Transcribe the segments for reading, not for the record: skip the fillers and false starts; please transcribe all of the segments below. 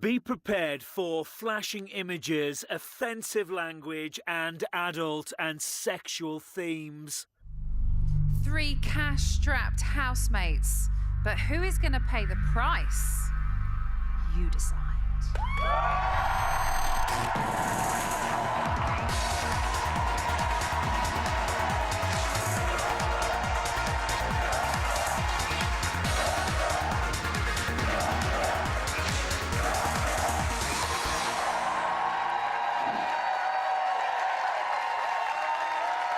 Be prepared for flashing images, offensive language, and adult and sexual themes. 3 cash-strapped housemates. But who is going to pay the price? You decide.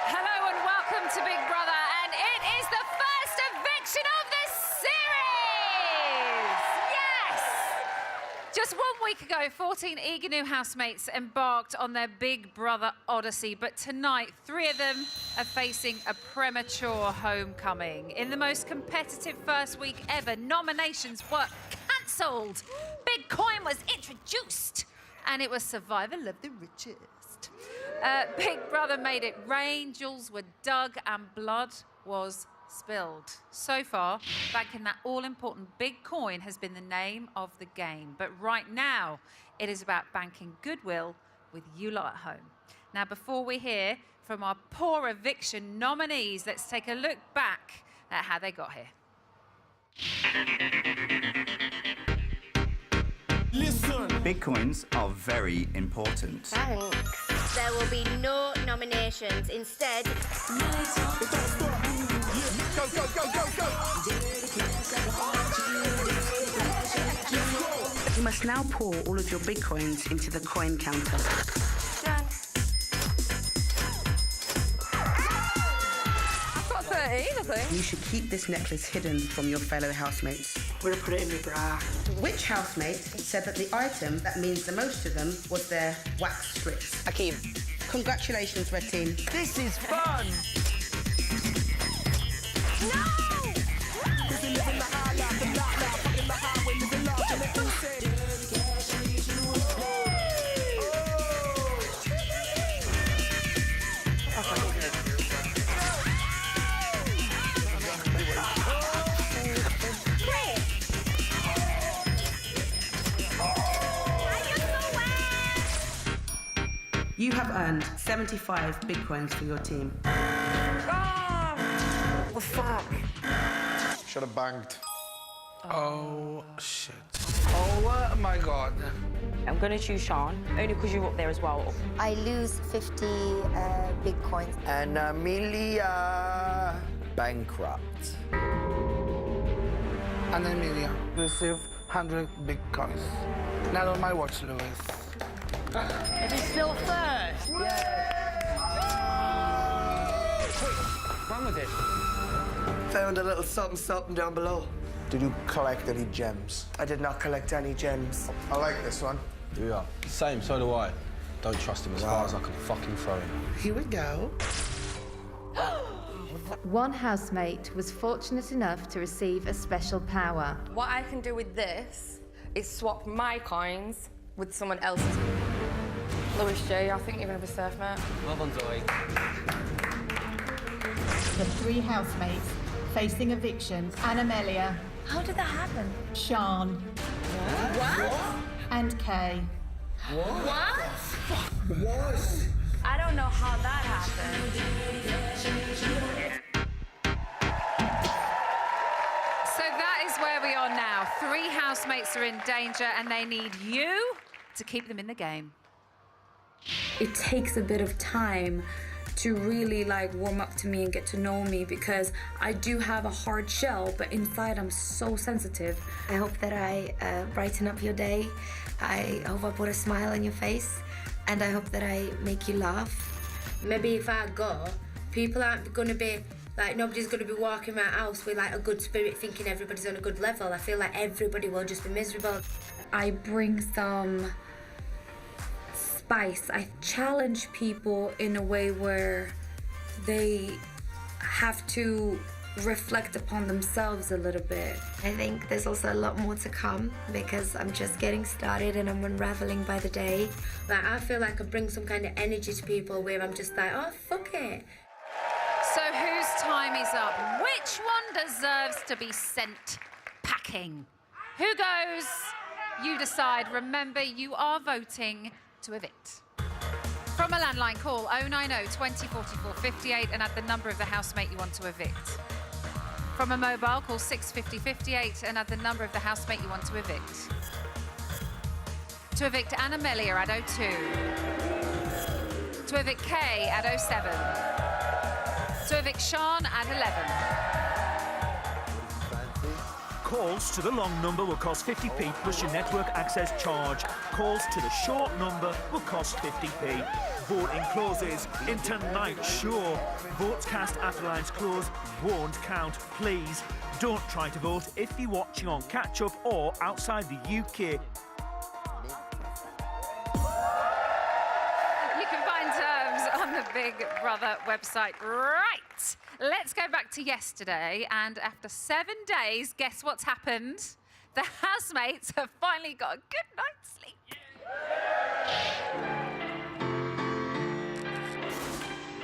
Hello and welcome to Big Brother, and it is the first eviction of this series! Yes! Just 1 week ago, 14 eager new housemates embarked on their Big Brother odyssey, but tonight, 3 of them are facing a premature homecoming. In the most competitive first week ever, nominations were cancelled. Big Coin was introduced, and it was survival of the richest. Big Brother made it rain, jewels were dug, and blood was spilled. So far, banking that all-important big coin has been the name of the game. But right now, it is about banking goodwill with you lot at home. Now, before we hear from our poor eviction nominees, let's take a look back at how they got here. Listen. Big coins are very important. Thanks. There will be no nominations. Instead, Go, go, go, go, go. You must now pour all of your big coins into the coin counter. done. I've got 13, I think. You should keep this necklace hidden from your fellow housemates. We're gonna put it in my bra. Which housemate said that the item that means the most to them was their wax strips? Akeem. Congratulations, Red Team. This is fun. You have earned 75 big coins for your team. Oh, fuck. Should have banged. Oh, shit. Oh, my God. I'm gonna choose Sean, only because you're up there as well. I lose 50 big coins. And Amelia bankrupt. And Emilia receive 100 big coins. Not on my watch, Lewis. Is he still first? What's wrong with it? Found a little something, something down below. Did you collect any gems? I did not collect any gems. I like this one. Yeah, same, so do I. Don't trust him as far as I can fucking throw him. Here we go. One housemate was fortunate enough to receive a special power. What I can do with this is swap my coins with someone else's. Louis J, I think you're gonna be safe, mate. Well done, Zoe. The 3 housemates facing eviction: Amelia, How did that happen? Sean, and Kay. I don't know how that happened. So that is where we are now. 3 housemates are in danger, and they need you to keep them in the game. It takes a bit of time to really warm up to me and get to know me, because I do have a hard shell, but inside I'm so sensitive. I hope that I brighten up your day. I hope I put a smile on your face. And I hope that I make you laugh. Maybe if I go, people aren't going to be, nobody's going to be walking around the house with, a good spirit, thinking everybody's on a good level. I feel like everybody will just be miserable. I bring some spice. I challenge people in a way where they have to reflect upon themselves a little bit. I think there's also a lot more to come because I'm just getting started and I'm unraveling by the day. I feel like I bring some kind of energy to people where I'm just like, oh, fuck it. So whose time is up? Which one deserves to be sent packing? Who goes You decide. Remember, you are voting to evict. From a landline, call 090 20 44 58 and add the number of the housemate you want to evict. From a mobile, call 650 58 and add the number of the housemate you want to evict. To evict Anna Melia, add 02. To evict Kay, add 07. To evict Sean, add 11. Calls to the long number will cost 50p plus your network access charge. Calls to the short number will cost 50p. Voting closes in tonight's show. Votes cast after lines close won't count. Please don't try to vote if you're watching on catch-up or outside the UK. You can find terms on the Big Brother website. Right, let's go back to yesterday. And after 7 days, guess what's happened? The housemates have finally got a good night's sleep.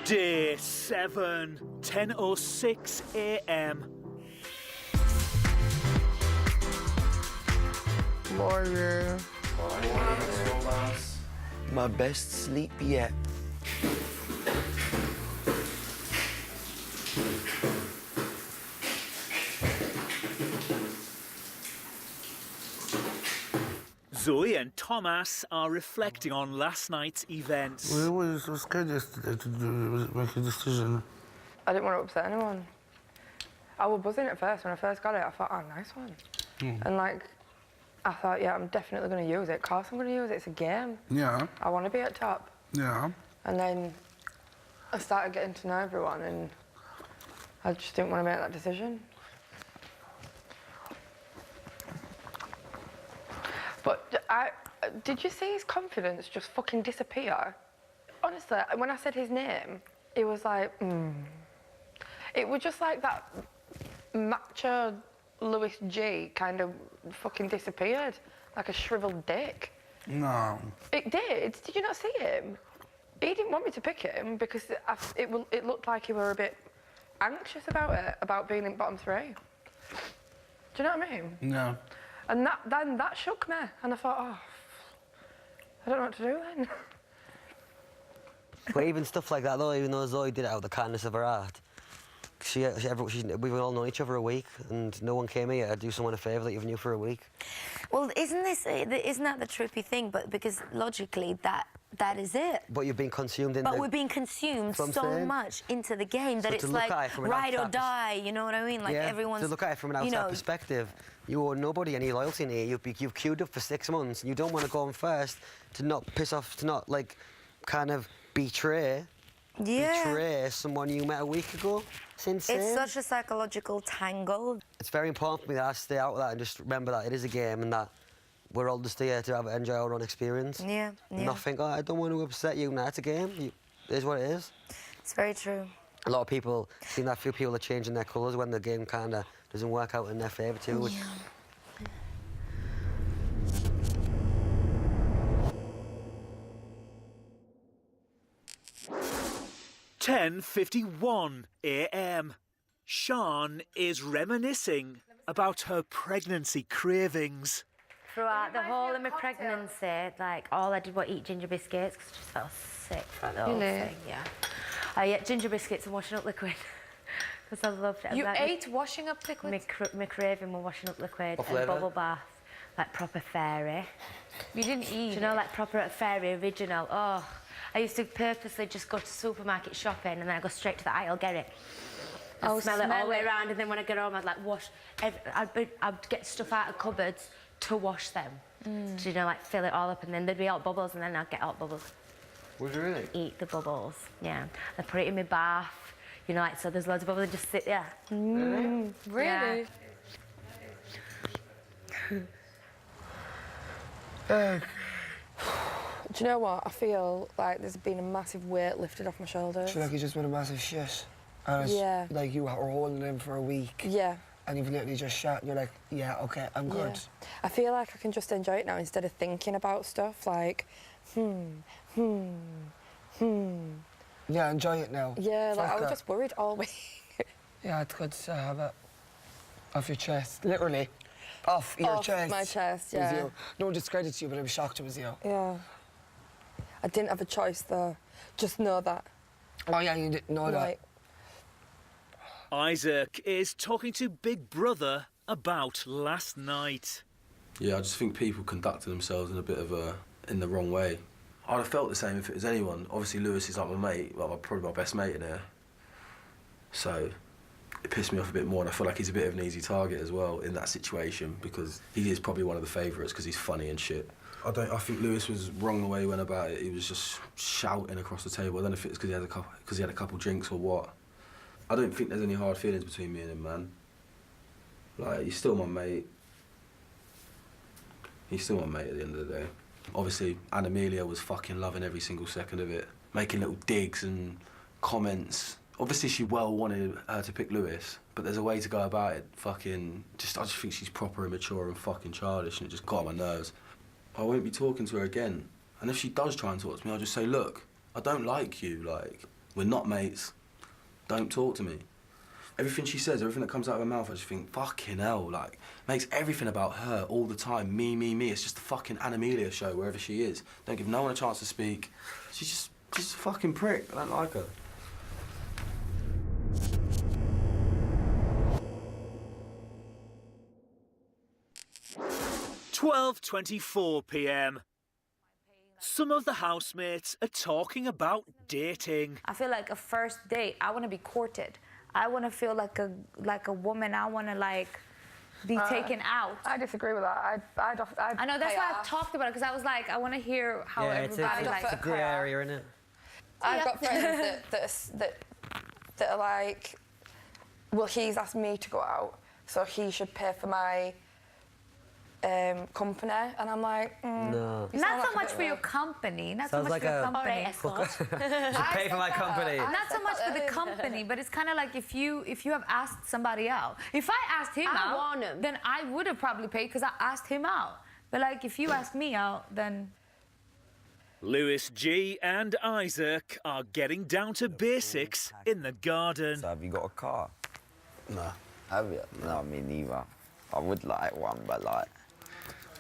Day 7, 10:06 a.m. Morning. My best sleep yet. Zoe and Thomas are reflecting on last night's events. We were so scared yesterday to make a decision. I didn't want to upset anyone. I was buzzing at first. When I first got it, I thought, oh, nice one. And, like, I thought, yeah, I'm definitely going to use it. Of course I'm going to use it. It's a game. Yeah. I want to be at top. Yeah. And then I started getting to know everyone, and I just didn't want to make that decision. But did you see his confidence just fucking disappear? Honestly, when I said his name, it was like, It was just like that macho Louis G kind of fucking disappeared, like a shriveled dick. No. It did. Did you not see him? He didn't want me to pick him because it looked like he were a bit anxious about it, about being in bottom 3. Do you know what I mean? No. And that shook me, and I thought, oh, I don't know what to do then. But even stuff like that, though, even though Zoe did it out of the kindness of her heart, we've all known each other a week, and no one came here to do someone a favour that you've knew for a week. Well, isn't that the trippy thing? But because logically that is it. But you've been consumed in. But we're being consumed so much into the game that it's like ride or die. You know what I mean? Like everyone's. To look at it from an outside perspective, you owe nobody any loyalty in here. You've queued up for 6 months, and you don't want to go on first to not piss off, to not like, kind of betray someone you met a week ago. It's insane. It's such a psychological tangle. It's very important for me that I stay out of that and just remember that it is a game and that we're all just here to enjoy our own experience. Yeah. Not think, oh, I don't want to upset you. No, it's a game. It is what it is. It's very true. A lot of people, seeing that few people are changing their colours when the game kind of doesn't work out in their favour too. Yeah. 10:51 a.m. Sian is reminiscing about her pregnancy cravings. Throughout the whole of my pregnancy, like, all I did was eat ginger biscuits because I just felt sick for the whole thing, yeah. I ate ginger biscuits and washing up liquid because I loved it. You ate washing up liquid? My craving was washing up liquid What and flavour? bubble bath, like proper fairy. You didn't eat? Do you know, like proper fairy original? Oh, I used to purposely just go to supermarket shopping and then I'd go straight to the aisle, get it. I'd smell it all the way around, and then when I get home, I'd like wash. I'd get stuff out of cupboards to wash them. So, you know, like fill it all up, and then there'd be hot bubbles, and then I'd get hot bubbles. Would you really? Eat the bubbles, yeah. I'd put it in my bath, you know, like, so there's loads of bubbles that just sit there. Really? Yeah. Do you know what? I feel like there's been a massive weight lifted off my shoulders. I feel like it's just been a massive shit. And it's like you were holding him for a week. Yeah. And you've literally just shot and you're like, yeah, OK, I'm good. I feel like I can just enjoy it now instead of thinking about stuff like, Yeah, enjoy it now. Yeah, like, I was just worried all week. Yeah, it's good to have it off your chest, literally. Off your chest? My chest, It was yeah. you. No discredit to you, but I was shocked it was you. Yeah. I didn't have a choice, though. Just know that. Oh, yeah, you didn't know that. Isaac is talking to Big Brother about last night. Yeah, I just think people conducted themselves in a bit of in the wrong way. I'd have felt the same if it was anyone. Obviously, Lewis is like my mate, well, probably my best mate in here. So it pissed me off a bit more, and I feel like he's a bit of an easy target as well in that situation because he is probably one of the favourites because he's funny and shit. I think Lewis was wrong the way he went about it. He was just shouting across the table. I don't know if it's because he had a couple drinks or what. I don't think there's any hard feelings between me and him, man. Like, he's still my mate. He's still my mate at the end of the day. Obviously, Anna Amelia was fucking loving every single second of it, making little digs and comments. Obviously, she well wanted her to pick Lewis, but there's a way to go about it. I just think she's proper immature and fucking childish, and it just got on my nerves. I won't be talking to her again. And if she does try and talk to me, I'll just say, look, I don't like you. Like, we're not mates. Don't talk to me. Everything she says, everything that comes out of her mouth, I just think, fucking hell, like, makes everything about her all the time. Me, me, me. It's just a fucking Anna Amelia show wherever she is. Don't give no one a chance to speak. She's just a fucking prick. I don't like her. £12:24 p.m. Some of the housemates are talking about dating. I feel like a first date, I want to be courted. I want to feel like a woman. I want to be taken out. I disagree with that. I know, that's why I've talked about it, because I was like, I want to hear how everybody it's a grey area, isn't it? I've got friends that are like, well, he's asked me to go out, so he should pay for my company, and I'm like, no. Not so much for your company. Not so much for your company. Pay for my company. Not so much for the company, but it's kind of like if you have asked somebody out. If I asked him out, then I would have probably paid because I asked him out. But like if you asked me out, then. Lewis G and Isaac are getting down to basics in the garden. So have you got a car? No. Have you? No, me neither. I would like one, but like,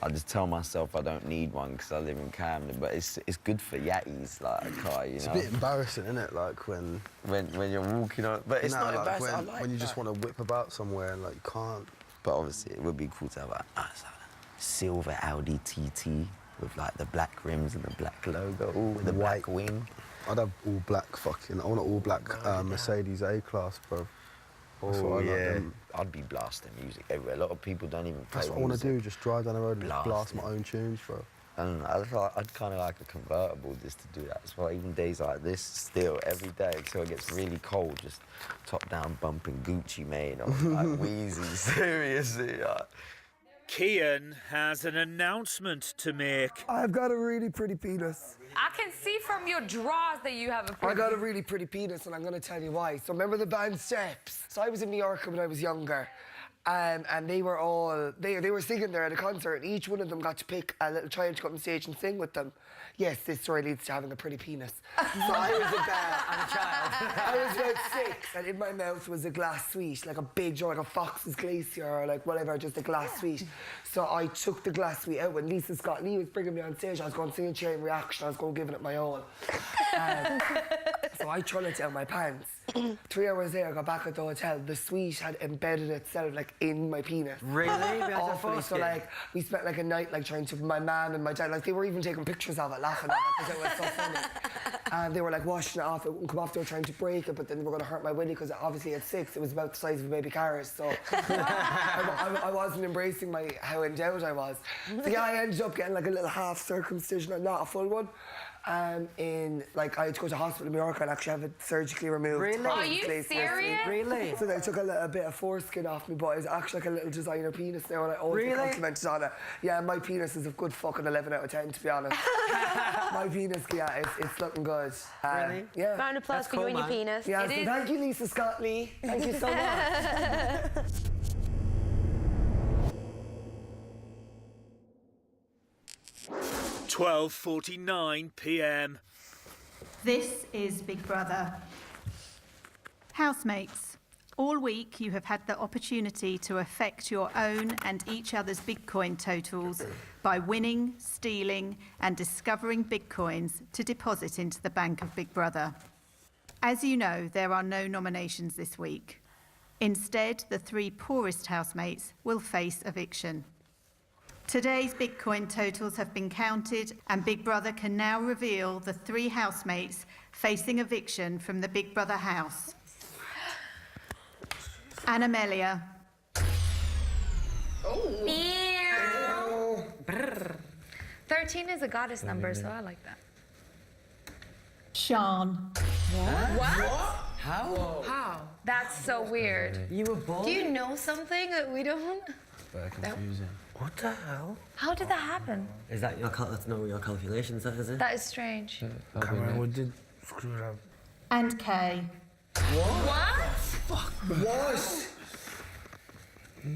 I just tell myself I don't need one because I live in Camden, but it's good for yatties, like a car, you know. It's a bit embarrassing, isn't it? Like when you're walking on, but it's not like embarrassing. when you just want to whip about somewhere and like you can't. But obviously, it would be cool to have a silver Audi TT with like the black rims and the black logo, with the black wing. I'd have all black fucking. I want an all black Mercedes A-Class, bro. Oh yeah, I'd be blasting music everywhere. A lot of people don't even play. That's what I want to do. Just drive down the road and blast my own tunes, bro. And I'd kind of like a convertible just to do that as well. Even days like this, still every day until it gets really cold, just top down bumping Gucci Mane or like Weezy. Seriously. Kian has an announcement to make. I've got a really pretty penis. I can see from your drawers that you have a pretty... I got a really pretty penis, and I'm going to tell you why. So remember the band Steps? So I was in New York when I was younger, and they were all... They were singing there at a concert, and each one of them got to pick a little child to come on stage and sing with them. Yes, this story leads to having a pretty penis. So I was a child. I was about 6, and in my mouth was a glass sweet, like a big jar, like a Fox's Glacier, or like whatever, just a glass sweet. So I took the glass sweet out when Lisa Scott Lee was bringing me on stage. I was going singing Chain Reaction. I was going giving it my all. So I tried it down my pants. 3 hours later, I got back at the hotel. The sweet had embedded itself like in my penis. Really? Awfully. So like we spent like a night like trying to. My mum and my dad, like they were even taking pictures of it, laughing at it because it was so funny. And they were like washing it off. It wouldn't come off. They were trying to break it, but then they were going to hurt my willy because obviously at 6 it was about the size of a baby carrot. So I wasn't embracing how endowed I was. So yeah, I ended up getting like a little half circumcision and not a full one. I had to go to hospital in New York and actually have it surgically removed. Really? Are you serious? Really? So they took a little bit of foreskin off me, but it's actually like a little designer penis now, and I always get complimented on it. Yeah, my penis is a good fucking 11 out of 10, to be honest. My penis, yeah, it's looking good. Really? Yeah. Round of applause for you and your penis. Yeah, so thank you, Lisa Scott Lee. Thank you so much. 12:49 p.m. This is Big Brother. Housemates, All week, you have had the opportunity to affect your own and each other's Bitcoin totals by winning, stealing, and discovering Bitcoins to deposit into the Bank of Big Brother. As you know, there are no nominations this week. Instead, the 3 poorest housemates will face eviction. Today's Bitcoin totals have been counted, and Big Brother can now reveal the 3 housemates facing eviction from the Big Brother house. Amelia. Oh. 13 is a goddess number, so I like that. Sean. What? How? How? That's so weird. You were born? Do you know something that we don't? Very confusing. What the hell? How did that happen? Is that that's not your calculations, is it? That is strange. Cameron, we did screw it up. And Kay. What? Fuck. What?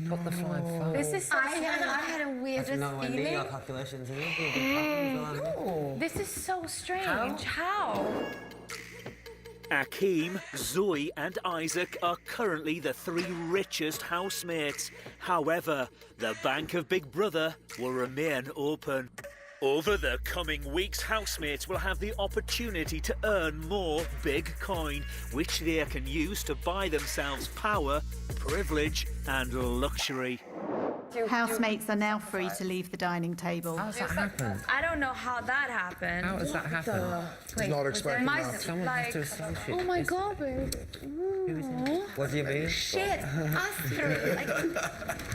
What the flying fuck? This is so strange. I had a weirdest feeling. Your calculations, isn't it? No. This is so strange. How? Akeem, Zoe and Isaac are currently the 3 richest housemates. However, the Bank of Big Brother will remain open. Over the coming weeks, housemates will have the opportunity to earn more big coin, which they can use to buy themselves power, privilege and luxury. Housemates are now free to leave the dining table. How's that happened? I don't know how that happened. How does that happen? Wait, not expecting that. Someone has to associate. Oh my god, babe. What do you mean? Shit, us 3. Like,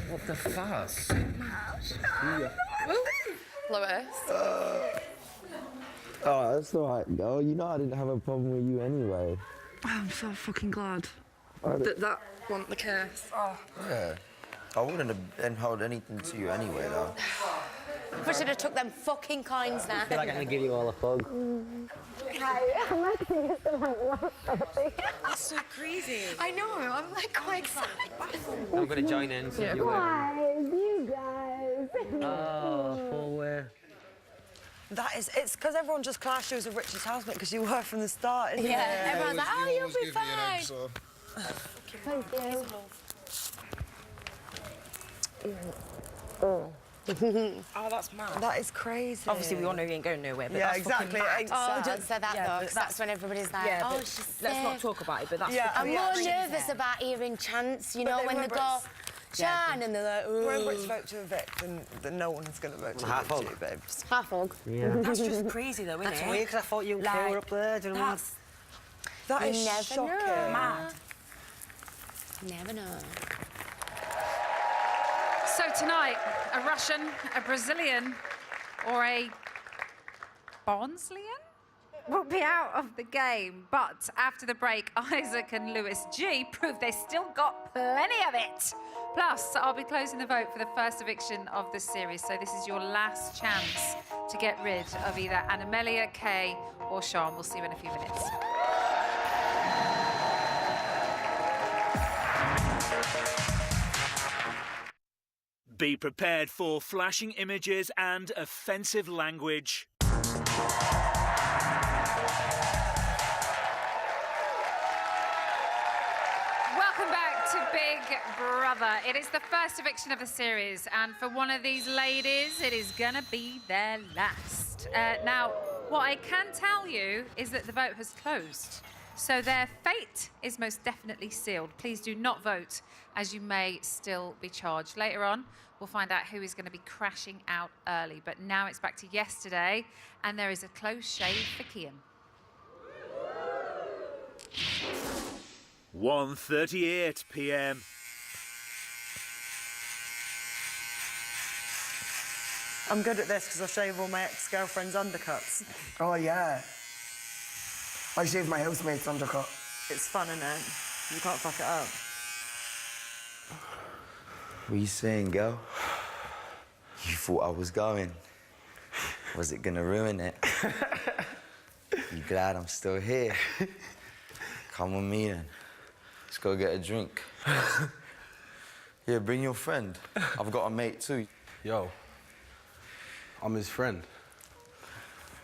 What the fuck? Lewis. Oh, that's all right, girl. You know I didn't have a problem with you anyway. I'm so fucking glad that wasn't the case. Oh. Yeah. I wouldn't have held anything to you anyway, though. We should have took them fucking coins now. I feel like I'm gonna give you all a hug. Hi, I'm actually just something. That's so crazy. I know, I'm like quite excited. I'm gonna join in. So you you guys. Oh, forward. That is, it's because everyone just classed you as a richest housemate because you were from the start, isn't it? Yeah, everyone's like, oh, you'll be fine. Thank you. Oh, that's mad. That is crazy. Obviously, we all know you ain't going nowhere, but yeah, that's exactly. fucking mad. Oh, don't say that though, because that's when everybody's like, yeah, oh, she's let's sick. not talk about it, but that's I'm fucking more mad. nervous about hearing chants, you But know, they when were they go, Brits. Shan, and they're like, ooh. When Brits vote to evict, then no one is going to vote to Half evict you, hug. babes. Half hug. Yeah. That's just crazy, though, isn't That's it? weird, because I thought you and Kay were up there. Do you know what? That You is never shocking. know. Mad. Never know. So tonight, a Russian, a Brazilian, or a Barnsley will be out of the game. But after the break, Isaac and Lewis G prove they still got plenty of it. Plus, I'll be closing the vote for the first eviction of the series. So this is your last chance to get rid of either Amelia, Kay, or Sean. We'll see you in a few minutes. Be prepared for flashing images and offensive language. Welcome back to Big Brother. It is the first eviction of the series, and for one of these ladies, it is gonna be their last. Now, what I can tell you is that the vote has closed, so their fate is most definitely sealed. Please do not vote, as you may still be charged. Later on, we'll find out who is going to be crashing out early. But now it's back to yesterday, and there is a close shave for Kian. 1:38 p.m. I'm good at this because I shave all my ex-girlfriend's undercuts. Oh, yeah. I shaved my housemate's undercut. It's fun, isn't it? You can't fuck it up. What are you saying, girl? You thought I was going. Was it gonna ruin it? You glad I'm still here? Come with me then. Let's go get a drink. Yeah, bring your friend. I've got a mate too. Yo, I'm his friend.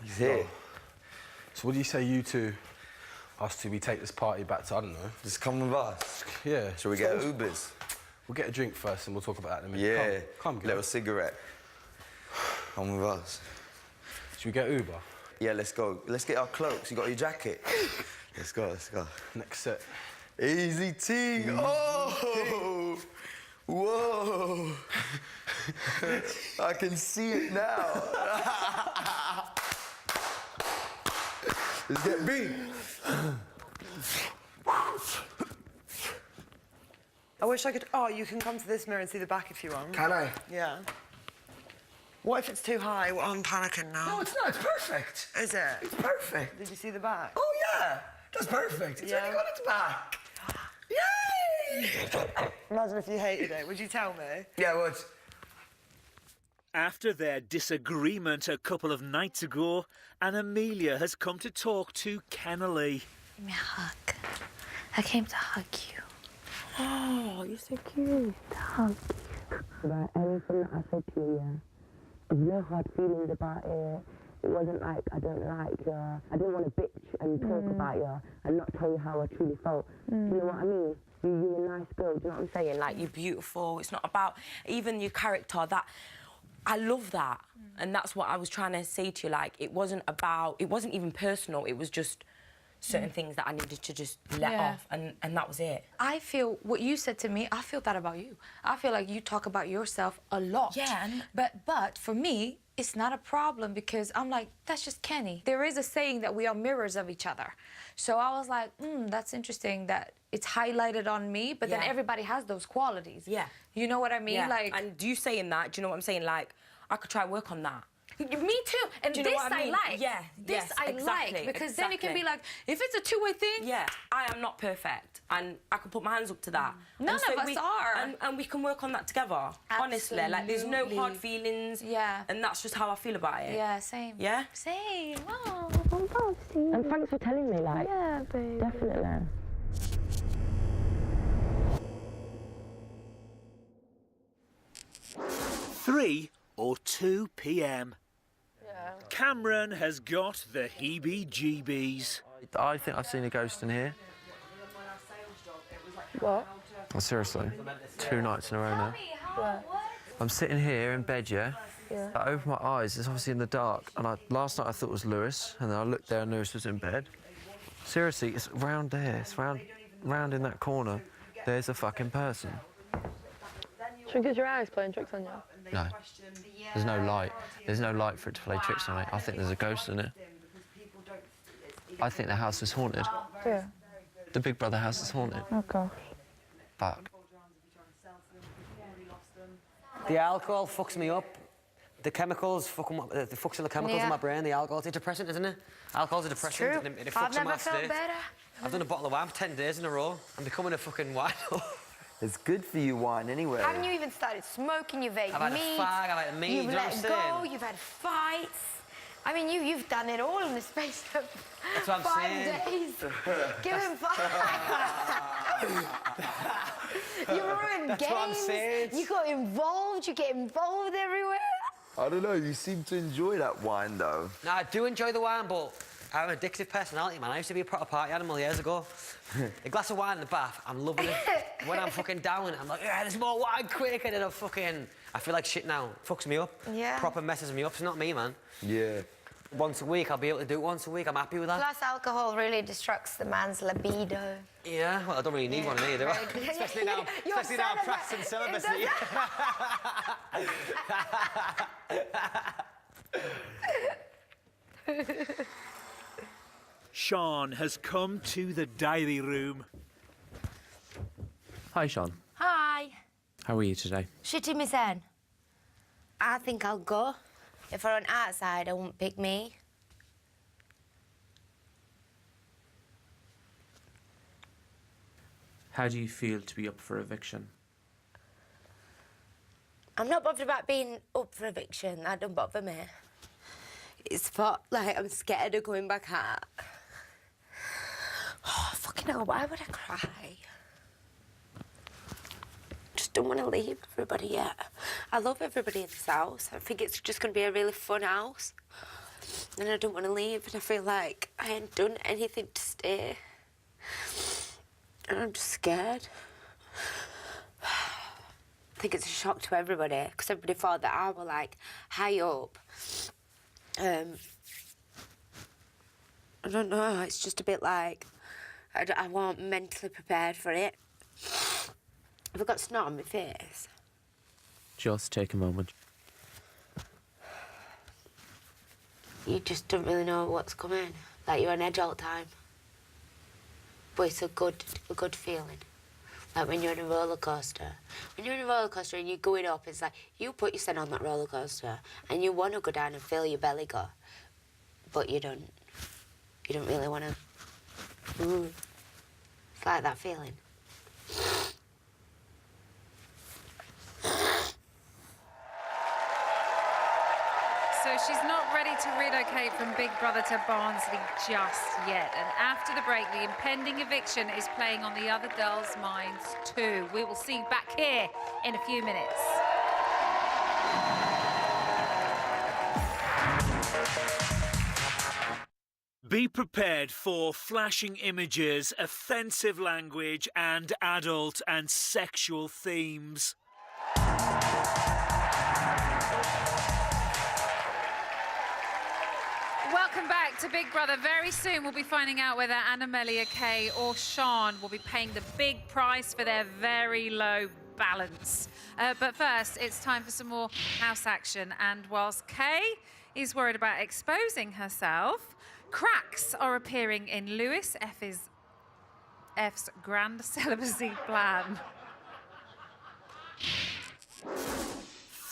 He's here. So what do you say you two us two, we take this party back to, I don't know. Just come with us. Yeah. Shall we get Ubers? We'll get a drink first and we'll talk about that in a minute. Yeah. Come, little cigarette. Come with us. Should we get Uber? Yeah, let's go. Let's get our cloaks. You got your jacket? Let's go, let's go. Next set. Easy T. Oh! Whoa! I can see it now. Let's get beat. I wish I could... Oh, you can come to this mirror and see the back if you want. Can I? Yeah. What if it's too high? Well, I'm panicking now. No, it's not. It's perfect. Is it? It's perfect. Did you see the back? Oh, yeah. That's perfect. It's only got its back. Yay! Imagine if you hated it. Would you tell me? Yeah, I would. After their disagreement a couple of nights ago, and Amelia has come to talk to Kennelly. Give me a hug. I came to hug you. Oh, you're so cute. To hug you. About everything that I said to you, yeah. There's no hard feelings about it. It wasn't like I don't like you. I didn't want to bitch and talk about you and not tell you how I truly felt. Do you know what I mean? You're a nice girl, do you know what I'm saying? Like, you're beautiful. It's not about even your character. That I love that. And that's what I was trying to say to you. Like, it wasn't even personal. It was just certain things that I needed to just let off, and that was it. I feel what you said to me, I feel that about you. I feel like you talk about yourself a lot. Yeah. But for me, it's not a problem because I'm like, that's just Kenny. There is a saying that we are mirrors of each other. So I was like, that's interesting that it's highlighted on me, but then everybody has those qualities. Yeah. You know what I mean? Yeah. Like, and you saying that, do you know what I'm saying? Like, I could try and work on that. Me too. And Do you know this what I mean? like. Yeah. This yes, I exactly, like because then it can be like, if it's a two-way thing. Yeah, I am not perfect, and I can put my hands up to that. None And of us are. And we can work on that together. Honestly, like there's no hard feelings. Yeah. And that's just how I feel about it. Yeah, same. Yeah. Same. Oh, And thanks for telling me, like. Yeah, babe. Definitely. 3 or 2 p.m. Cameron has got the heebie-jeebies. I think I've seen a ghost in here. What? Oh, seriously, 2 nights in a row now. I'm sitting here in bed, yeah? Yeah. I open my eyes, it's obviously in the dark, and last night I thought it was Lewis, and then I looked there and Lewis was in bed. Seriously, it's round there, it's round in that corner. There's a fucking person. Should we get your eyes playing tricks on you? No. There's no light. There's no light for it to play tricks on me. I think there's a ghost in it. I think the house is haunted. Yeah. The Big Brother house is haunted. Oh, gosh. Fuck. The alcohol fucks me up. The chemicals fucks the chemicals in my brain. The alcohol, it's a depressant, isn't it? Alcohol's a depressant. True. And it fucks I've never my felt state. better. I've done a bottle of wine for 10 days in a row. I'm becoming a fucking wine. It's good for you, wine, anyway. Haven't you even started smoking? You've ate I've had a meat. fag, I've had meat, You've you know what let I'm go. saying? You've had fights. I mean, you've done it all in the space of That's what I'm 5 saying. days. Give him 5. You ruined That's games. what I'm saying. You got involved. You get involved everywhere. I don't know, you seem to enjoy that wine, though. No, I do enjoy the wine, but I have an addictive personality, man. I used to be a proper party animal years ago. A glass of wine in the bath, I'm loving it. When I'm fucking down, I'm like, yeah, there's more wine, quick, and then I feel like shit now. Fucks me up. Yeah. Proper messes me up. It's not me, man. Yeah. Once a week, I'll be able to do it once a week. I'm happy with that. Plus, alcohol really destructs the man's libido. Yeah, well, I don't really need one of me, do I? Especially now, You're especially now I'm celibate. practicing celibacy. Sean has come to the diary room. Hi, Sean. Hi. How are you today? Shitting me then. I think I'll go. If I went outside, I won't pick me. How do you feel to be up for eviction? I'm not bothered about being up for eviction. That don't bother me. It's for, like, I'm scared of going back out. Oh, fucking hell, why would I cry? Just don't want to leave everybody yet. I love everybody in this house. I think it's just going to be a really fun house. and I don't want to leave, and I feel like I ain't done anything to stay. And I'm just scared. I think it's a shock to everybody, because everybody thought that I were, like, high up. I don't know, it's just a bit like... I wasn't mentally prepared for it. I've got snot on my face. Just take a moment. You just don't really know what's coming. Like you're on edge all the time. But it's a good feeling. Like when you're in a roller coaster. When you're in a roller coaster and you're going up, it's like you put yourself on that roller coaster and you want to go down and feel your belly go, but you don't. You don't really want to. It's like that feeling. So she's not ready to relocate from Big Brother to Barnsley just yet. And after the break, the impending eviction is playing on the other girls' minds too. We will see you back here in a few minutes. Be prepared for flashing images, offensive language, and adult and sexual themes. Welcome back to Big Brother. Very soon we'll be finding out whether Annamelia Kay or Sean will be paying the big price for their very low balance. But first, it's time for some more house action. And whilst Kay is worried about exposing herself, cracks are appearing in Lewis F's grand celibacy plan.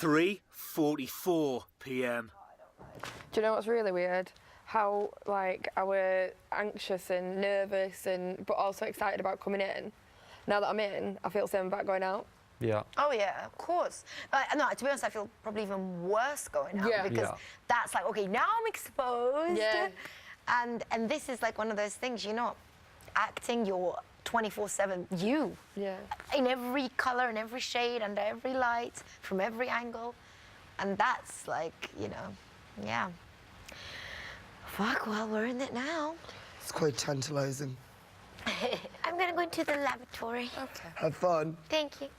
3:44 p.m. Do you know what's really weird? How, like, I were anxious and nervous but also excited about coming in. Now that I'm in, I feel the same about going out. Yeah. Oh, yeah, of course. No, to be honest, I feel probably even worse going out because that's like, OK, now I'm exposed. Yeah. And this is like one of those things, you're not acting, you're 24/7 you. Yeah. In every colour, in every shade, under every light, from every angle. And that's like, you know, yeah. Fuck, well, we're in it now. It's quite tantalising. I'm going to go into the lavatory. OK. Have fun. Thank you.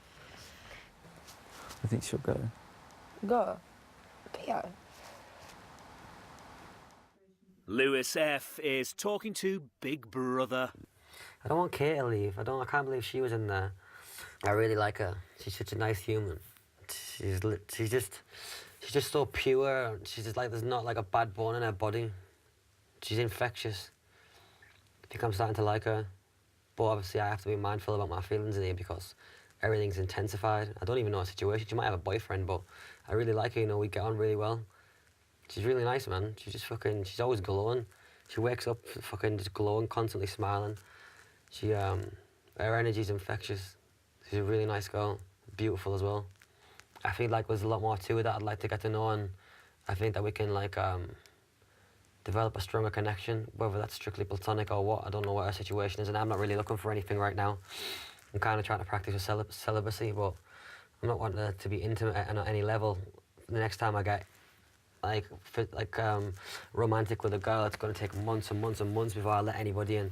I think she'll go. Go? Yeah. Lewis F is talking to Big Brother. I don't want Kate to leave. I can't believe she was in there. I really like her. She's such a nice human. She's just so pure. She's just like, there's not like a bad bone in her body. She's infectious. I think I'm starting to like her. But obviously I have to be mindful about my feelings in here because everything's intensified. I don't even know her situation. She might have a boyfriend, but I really like her, you know, we get on really well. She's really nice, man. She's just fucking, she's always glowing. She wakes up fucking just glowing, constantly smiling. She, her energy's infectious. She's a really nice girl, beautiful as well. I feel like there's a lot more to it that I'd like to get to know, and I think that we can, like, develop a stronger connection, whether that's strictly platonic or what. I don't know what her situation is, and I'm not really looking for anything right now. I'm kind of trying to practice celibacy, but I'm not wanting to be intimate at any level. The next time I get, like romantic with a girl, it's going to take months and months and months before I let anybody in.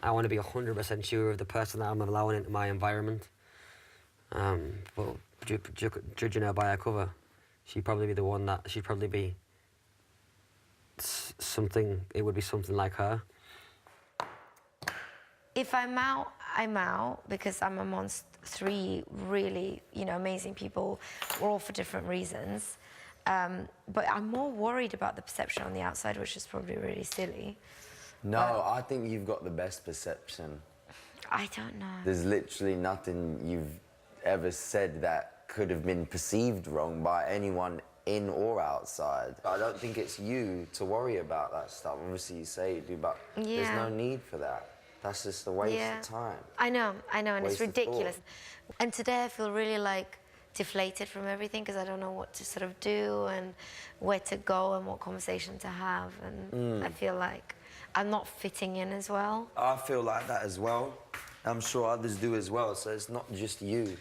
I want to be 100% sure of the person that I'm allowing into my environment. But judging her by her cover, she'd probably be the one that, she'd probably be something, it would be something like her. If I'm out, I'm out because I'm amongst 3 really, you know, amazing people. We're all for different reasons. But I'm more worried about the perception on the outside, which is probably really silly. No, I think you've got the best perception. I don't know. There's literally nothing you've ever said that could have been perceived wrong by anyone in or outside. I don't think it's you to worry about that stuff. Obviously you say you do, but there's no need for that. That's just a waste of time. I know, and it's Waste of ridiculous. thought. And today I feel really like deflated from everything because I don't know what to sort of do and where to go and what conversation to have, and I feel like I'm not fitting in as well. I feel like that as well. I'm sure others do as well, so it's not just you.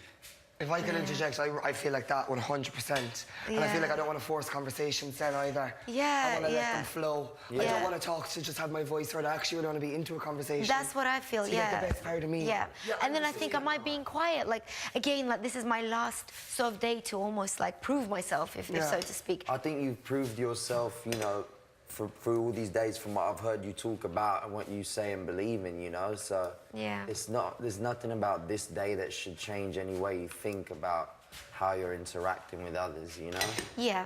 If I can interject, I feel like that 100%. And I feel like I don't want to force conversations then either. Yeah, I want to let them flow. Yeah. I don't want to talk to just have my voice heard. I actually really want to be into a conversation. That's what I feel, to yeah. get the best part of me. Yeah. And then I think, am I being quiet? Like, again, like, this is my last sort of day to almost, like, prove myself, if so to speak. I think you've proved yourself, you know, through all these days from what I've heard you talk about and what you say and believe in, you know, so there's nothing about this day that should change any way you think about how you're interacting with others, you know? Yeah,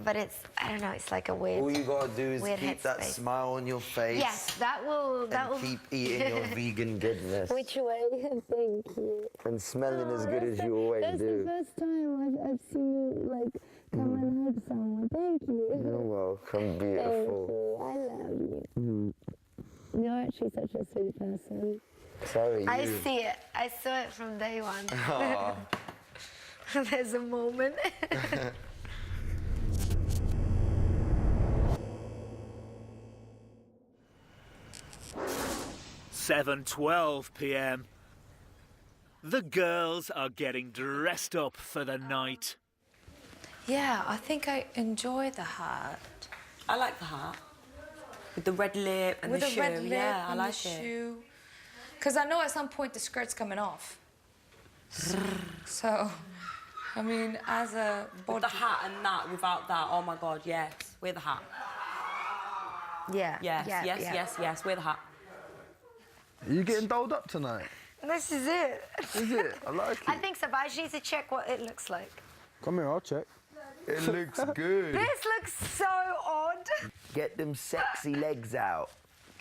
but it's, I don't know, it's like a weird All you gotta do is weird keep that headspace. smile on your face. Yes, that will keep eating your vegan goodness. Which way? Thank you. And smelling as good as you always do. That's the first time I've seen you, like, come and hug someone. Thank you. You're welcome, beautiful. Thank you. I love you. You're actually such a sweet person. So are you. I see it. I saw it from day one. Aw. There's a moment. 7:12 p.m. The girls are getting dressed up for the night. Yeah, I think I enjoy the hat. I like the hat. With the red lip and With the the shoe. red lip Yeah, I and like the it. shoe. Because I know at some point the skirt's coming off. So, I mean, as a body... With the hat and that, without that, oh my God, yes. Wear the hat. Yeah. Yes, wear the hat. Are you getting dolled up tonight? This is it. Is it? I like it. I think so, but I just need to check what it looks like. Come here, I'll check. It looks good. This looks so odd. Get them sexy legs out.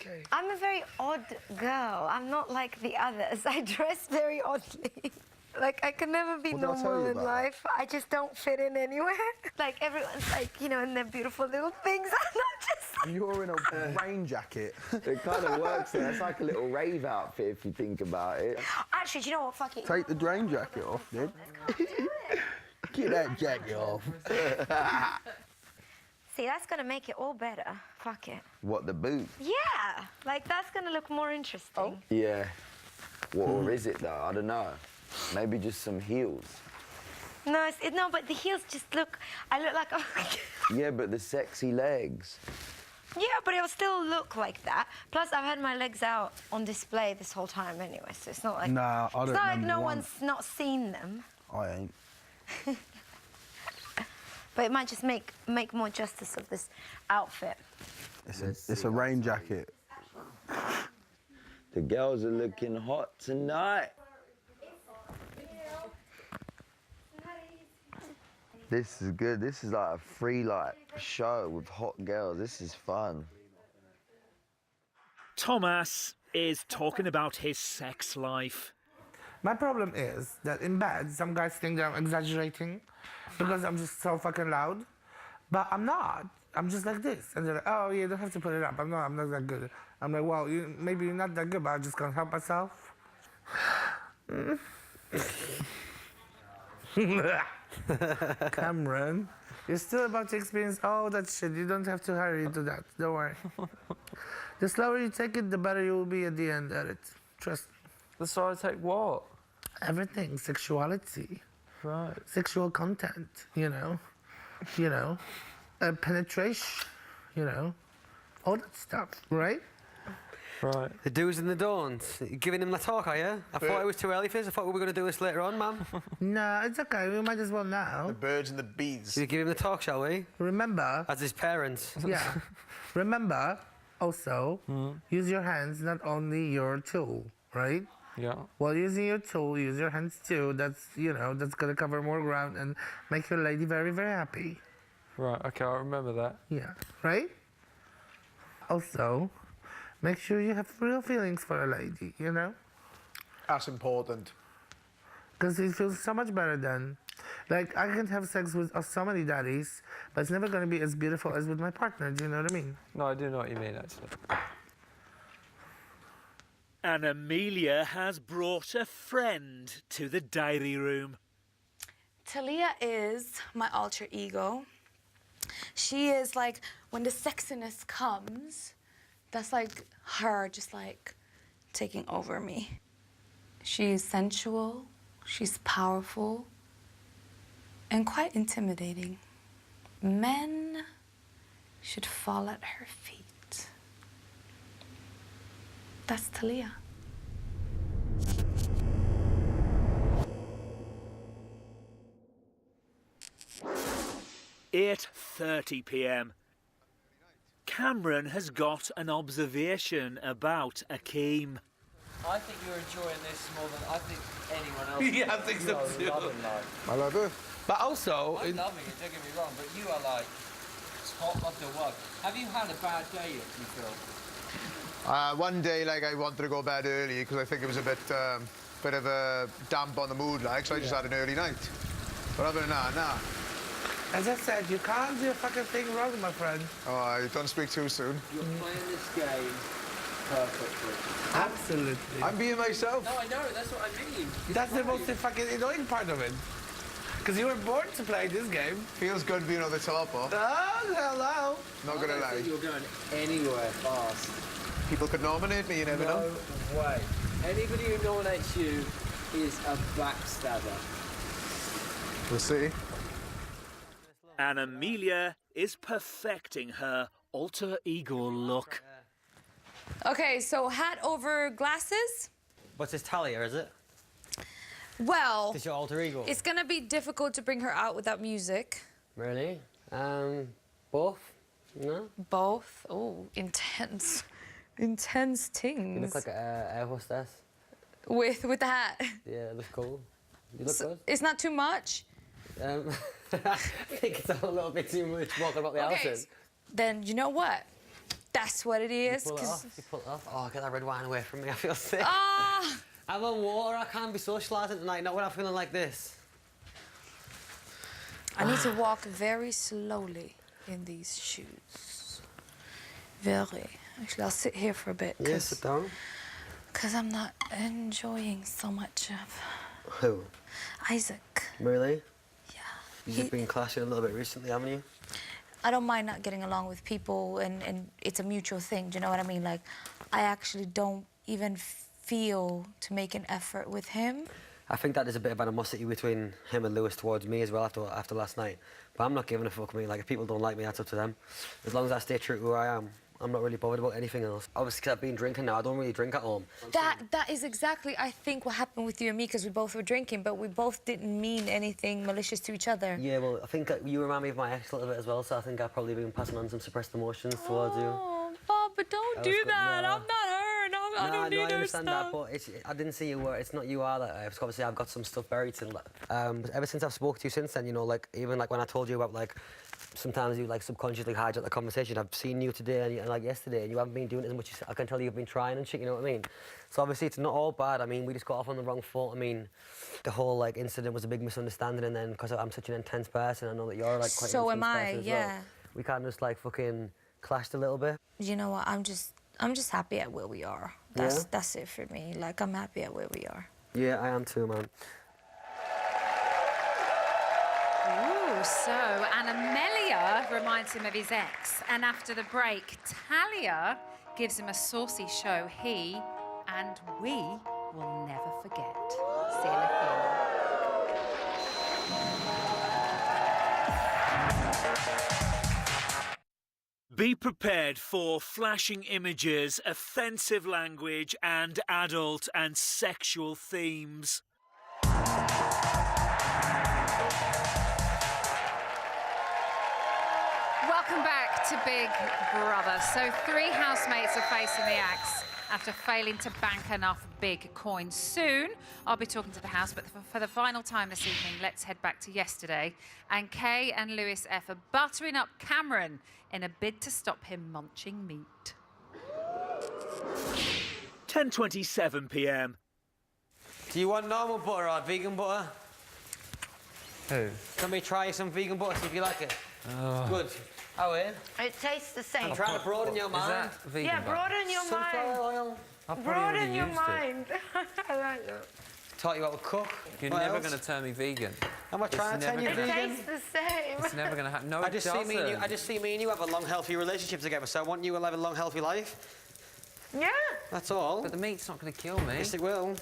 Okay. I'm a very odd girl. I'm not like the others. I dress very oddly. Like, I can never be What did I tell normal you in about? life. I just don't fit in anywhere. Like, everyone's like, you know, in their beautiful little things. I'm not just like... You're in a rain jacket. It kind of works. That's like a little rave outfit if you think about it. Actually, do you know what? Fuck it. Take the rain jacket off, dude. Get that jacket off. See, that's going to make it all better. Fuck it. What, the boot? Yeah. Like, that's going to look more interesting. Yeah. Or is it though? I don't know. Maybe just some heels. No, no, but the heels just look... I look like... Yeah, but the sexy legs. Yeah, but it'll still look like that. Plus, I've had my legs out on display this whole time anyway, so it's not like... Nah, I don't It's not like no remember one's not seen them. I ain't. But it might just make more justice of this outfit. It's a rain jacket. The girls are looking hot tonight. This is good. This is like a free show with hot girls. This is fun. Thomas is talking about his sex life. My problem is that in bed, some guys think that I'm exaggerating because I'm just so fucking loud. But I'm not. I'm just like this. And they're like, oh, yeah, you don't have to put it up. I'm not that good. I'm like, well, maybe you're not that good, but I just can't help myself. Cameron, you're still about to experience all that shit. You don't have to hurry into that. Don't worry. The slower you take it, the better you will be at the end at it. Trust me. The slower I take what? Everything. Sexuality. Right. Sexual content, you know. Penetration, all that stuff, right? Right. The do's and the don'ts. You're giving him the talk, are you? I thought it was too early for this. I thought we were going to do this later on, ma'am. No, it's okay. We might as well now. The birds and the bees. Should we give him the talk, shall we? Remember... As his parents. Yeah. Remember, also, use your hands, not only your tool, right? Yeah. While using your tool, use your hands too. That's, that's going to cover more ground and make your lady very, very happy. Right, okay, I'll remember that. Yeah, right? Also, make sure you have real feelings for a lady, That's important. Because it feels so much better then. Like, I can have sex with so many daddies, but it's never going to be as beautiful as with my partner, do you know what I mean? No, I do know what you mean, actually. And Amelia has brought a friend to the diary room. Talia is my alter ego. She is like, when the sexiness comes, that's like her just like taking over me. She's sensual, She's powerful and quite intimidating. Men should fall at her feet. That's Talia. 8:30 p.m. Cameron has got an observation about Akeem. I think you're enjoying this more than I think anyone else. Yeah, I think so too. I love it. But also, I'm loving it, don't get me wrong, but you are like top of the world. Have you had a bad day yet, do you feel? One day, like, I wanted to go bed early because I think it was a bit of a damp on the mood, like, so I just had an early night. But other than that, nah. As I said, you can't do a fucking thing wrong, my friend. Oh, don't speak too soon. You're playing this game perfectly. Absolutely. I'm being myself. No, I know, that's what I mean. That's the most fucking annoying part of it. Because you were born to play this game. Feels good being on the top, huh? Oh, hello. Not gonna lie. You're going anywhere fast. People could nominate me, you never know. No way. Anybody who nominates you is a backstabber. We'll see. And Amelia is perfecting her alter ego look. Okay, so hat over glasses. What's this, Talia, is it? Well, Is your alter ego? it's gonna be difficult to bring her out without music. Really? Both? No? Both? Oh, intense. Intense things. You look like an air hostess. With the hat. Yeah, it looks cool. You look good. It's not too much? I think it's a little bit too much walking about the Okay, houses. then you know what? That's what it is. You pull it off. You pull it off. Oh, get that red wine away from me. I feel sick. Ah! I'm on water. I can't be socialising tonight. Not when I'm feeling like this. I need to walk very slowly in these shoes. Very. Actually, I'll sit here for a bit. Yeah, sit down. Because I'm not enjoying so much of Who? Isaac. Really? Yeah. You've been clashing a little bit recently, haven't you? I don't mind not getting along with people, and it's a mutual thing. Do you know what I mean? Like, I actually don't even feel to make an effort with him. I think that there's a bit of animosity between him and Lewis towards me as well after last night. But I'm not giving a fuck, me. Like, if people don't like me, that's up to them. As long as I stay true to who I am, I'm not really bothered about anything else. Obviously, because I've been drinking now, I don't really drink at home. That is exactly, I think, what happened with you and me, because we both were drinking, but we both didn't mean anything malicious to each other. Yeah, well, I think you remind me of my ex a little bit as well, so I think I've probably been passing on some suppressed emotions towards you. Oh, Bob, don't do that. No. I'm not her. I don't need her I understand stuff. that, but I didn't see you were. It's not you are that. Obviously, I've got some stuff buried still. But ever since I've spoke to you since then, you know, like even like when I told you about like sometimes you like subconsciously hijack the conversation. I've seen you today and like yesterday, and you haven't been doing it as much as I can tell you've been trying and shit. You know what I mean? So obviously, it's not all bad. I mean, we just got off on the wrong foot. I mean, the whole like incident was a big misunderstanding, and then because I'm such an intense person, I know that you're like quite. So an am intense I. person as Yeah. well. We kind of just like fucking clashed a little bit. You know what? I'm just happy at where we are. That's it for me. Like, I'm happy at where we are. Yeah, I am too, man. Ooh, so Amelia reminds him of his ex, and after the break, Talia gives him a saucy show he and we will never forget. See you later. Be prepared for flashing images, offensive language, and adult and sexual themes. Welcome back to Big Brother. So 3 housemates are facing the axe after failing to bank enough big coins. Soon, I'll be talking to the house, but for the final time this evening, let's head back to yesterday. And Kay and Lewis F are buttering up Cameron in a bid to stop him munching meat. 10:27 p.m. Do you want normal butter or vegan butter? Who? Let me try some vegan butter, see if you like it. Good. How are you? It tastes the same. I'm trying to broaden your mind. Is that vegan Yeah, butter? broaden your Sunflower mind. oil. I've probably already Broaden your used it. mind. I like that. Taught you how to cook. You're What never else? going to turn me vegan. Am I trying to turn you It vegan? tastes the same. It's never going to happen. No, I it just doesn't. see me and you have a long, healthy relationship together, so I want you to live a long, healthy life. Yeah. That's all. But the meat's not going to kill me. Yes, it will.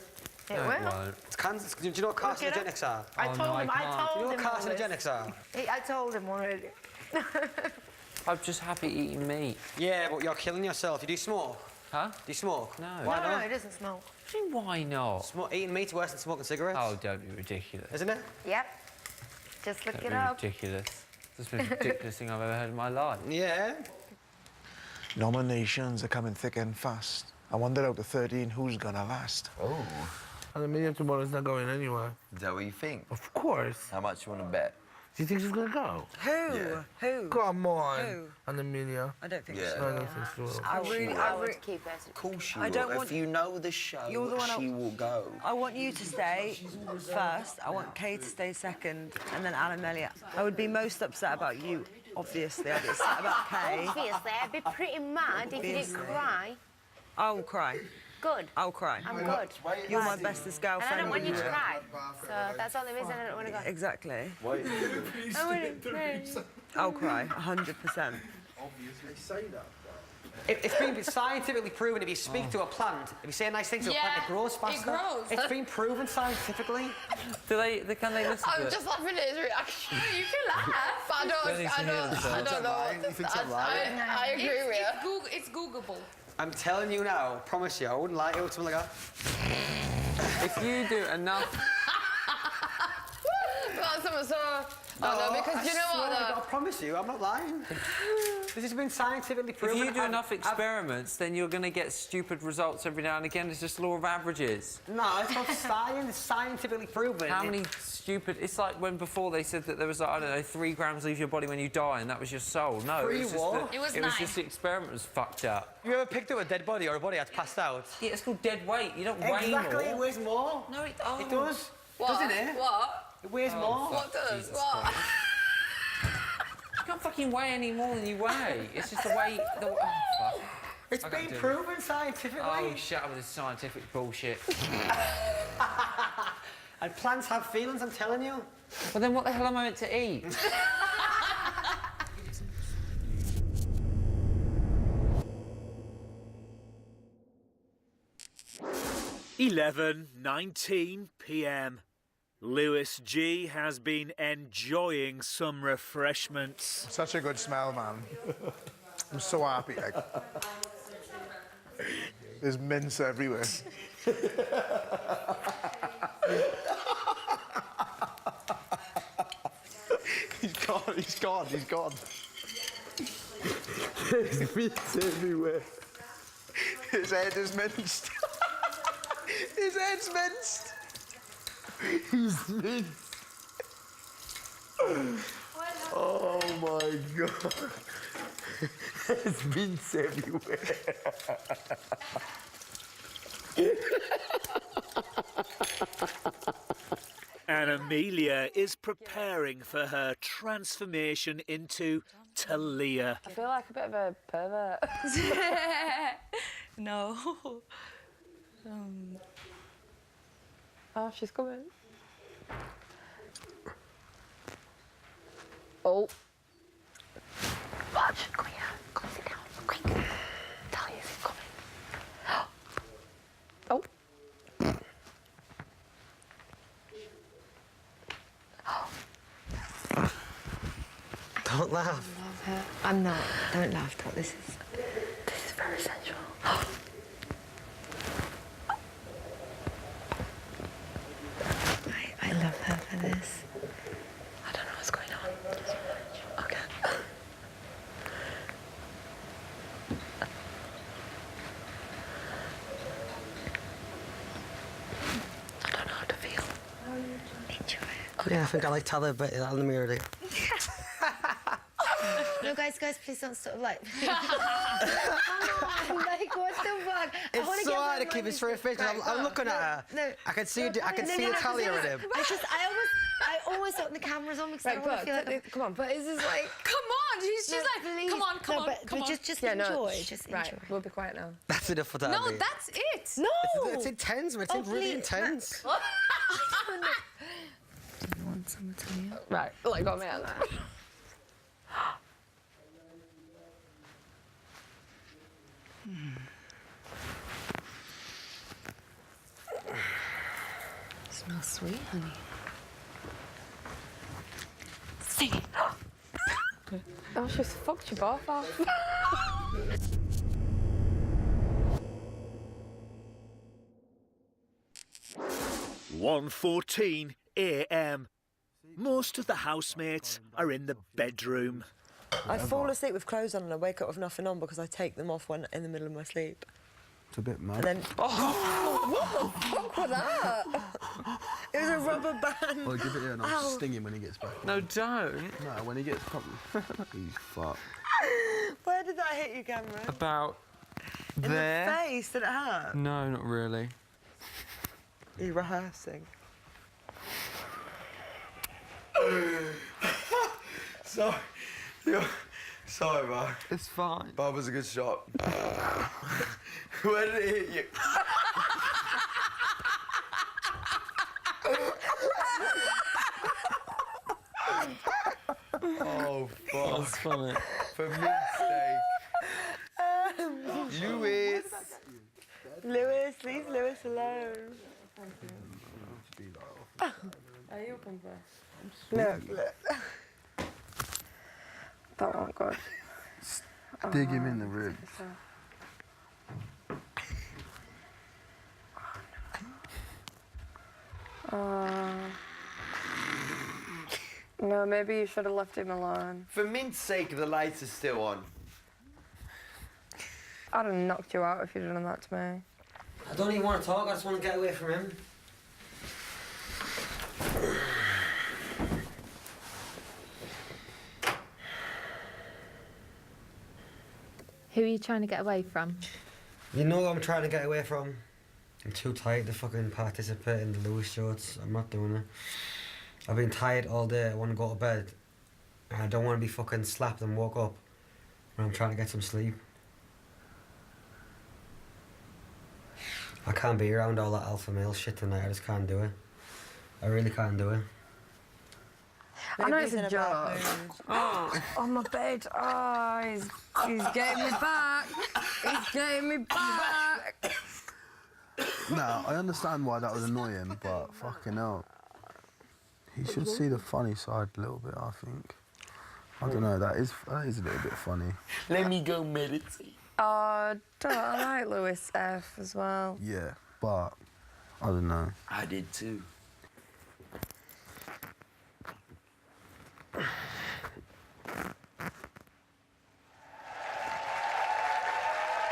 It No, will. it won't. It's do you know what carcinogenics are? I told him. I I can't. told Do you know him. what all this. carcinogenics are? I told him already. I'm just happy eating meat. Yeah, but you're killing yourself. You do smoke? Huh? Do you smoke? No. Why No, not? he doesn't smoke. Why not? Eating meat's worse than smoking cigarettes. Oh, don't be ridiculous. Isn't it? Yep. Just look Don't it be up. ridiculous. It's the most ridiculous thing I've ever heard in my life. Yeah. Nominations are coming thick and fast. I wonder out of 13 who's gonna last. Oh. And the media tomorrow's not going anywhere. Is that what you think? Of course. How much you want to bet? Do you think she's gonna go? Who? Yeah. Who? Come on. Who? And Amelia. I don't think Yeah. so. I don't think she will. I really will. Keep it. Of course she I will. don't If want- you know the show, You're the one she will go. I want you to stay first. I want Kay to stay second, and then Anna Melia. I would be most upset about you, obviously. I'd be upset about Kay. Obviously, I'd be pretty mad if you didn't cry. I will cry. Good. I'll cry. I'm good. You're my bestest And I girlfriend. don't want you to cry. So that's the only reason I don't want to go. Exactly. I want to cry. I'll cry, 100%. Obviously say that. It's been scientifically proven if you speak to a plant, if you say nice things to a plant, it grows faster. grows. It's been proven scientifically. Can they listen to I'm it? just laughing at his reaction. You can laugh, but I They need to hear themselves. don't know. You think I'm lying? I agree with you. It's Googleable. I'm telling you now, I promise you, I wouldn't lie to you or something like that. If you do enough... That's something so... Oh, no, because you know what, I though? promise you, I'm not lying. This has been scientifically If proven. you do enough experiments, then you're going to get stupid results every now and again. It's just law of averages. No, it's not science. It's scientifically proven. How many stupid... It's like when before they said that there was, like, I don't know, 3 grams leave your body when you die and that was your soul. No, Three it was just what? the, It was it was 9. just the experiment was fucked up. You ever picked up a dead body or a body that's passed out? Yeah, it's called dead weight. You don't weigh Exactly, it more. weighs more. No, it It does. What? Doesn't it? What? It weighs more. What does? Jesus What? Christ. You can't fucking weigh any more than you weigh. It's just the way... Oh, fuck. It's I can't been do it. proven scientifically. Oh, shut up with this scientific bullshit. And plants have feelings, I'm telling you. Well, then what the hell am I meant to eat? 11:19 p.m. Lewis G has been enjoying some refreshments. Such a good smell, man. I'm so happy. There's mince everywhere. He's gone, he's gone, he's gone. There's mince everywhere. His head is minced. His head's minced. He's minced. Oh my God. There's mince everywhere. And Amelia is preparing for her transformation into Talia. I feel like a bit of a pervert. No. Oh, she's coming. Oh. Watch, come here. Come sit down, quick. Talia's coming. Oh. Don't laugh. Love her. I'm not. Don't laugh. This is very sensual. I love her for this. I don't know what's going on. Okay. I don't know how to feel. Enjoy it. Yeah, I think I like Talia better than the mirror. Do. No, guys, please don't stop. Like, come on, like, what the fuck? I wanna It's so get hard my to keep a mind- straight face. Right, I'm looking at her. No, I can see the Talia in him. I always thought the camera's on because I Right, don't want to feel but, like. come on, but is this like... Come on, she's No, like, please. come on, come No, on, but come on. just Yeah, no, enjoy. Just right, enjoy. we'll be quiet now. That's enough for that. No, that's it. No. It's intense, man. It's Oh, really please. intense. Do you want some Talia? Right, let go of me out there. How sweet, honey. Sing it. Oh, she's fucked you both off. 1:14 a.m. Most of the housemates are in the bedroom. I fall asleep with clothes on and I wake up with nothing on because I take them off when in the middle of my sleep. It's a bit mad. And then... Oh, what the fuck was that? It was a rubber band. Oh, give it here and I'll sting him when he gets back. No, don't. No, when he gets properly. He's fucked. Where did that hit you, Cameron? About in there. the face, did it hurt? No, not really. Are you rehearsing? Sorry. Sorry, man. It's fine. That was a good shot. Where did it hit you? Oh, fuck. That's funny. For meat's sake. Lewis. Lewis, leave Lewis alone. Are you open for? Look. That won't go. Dig him in the ribs. No, maybe you should have left him alone. For mint's sake, the lights are still on. I'd have knocked you out if you'd done that to me. I don't even want to talk, I just want to get away from him. Who are you trying to get away from? You know what I'm trying to get away from? I'm too tired to fucking participate in the Lewis shorts. I'm not doing it. I've been tired all day, I want to go to bed. And I don't want to be fucking slapped and woke up when I'm trying to get some sleep. I can't be around all that alpha male shit tonight, I just can't do it. I really can't do it. I know it's a joke. Oh, my bed. Oh, he's getting me back. He's getting me back. No, I understand why that would annoy him, but fucking hell. He should see the funny side a little bit, I think. I don't know, that is a little bit funny. Let me go meditate. Oh, I like Lewis F as well. Yeah, but I don't know. I did too.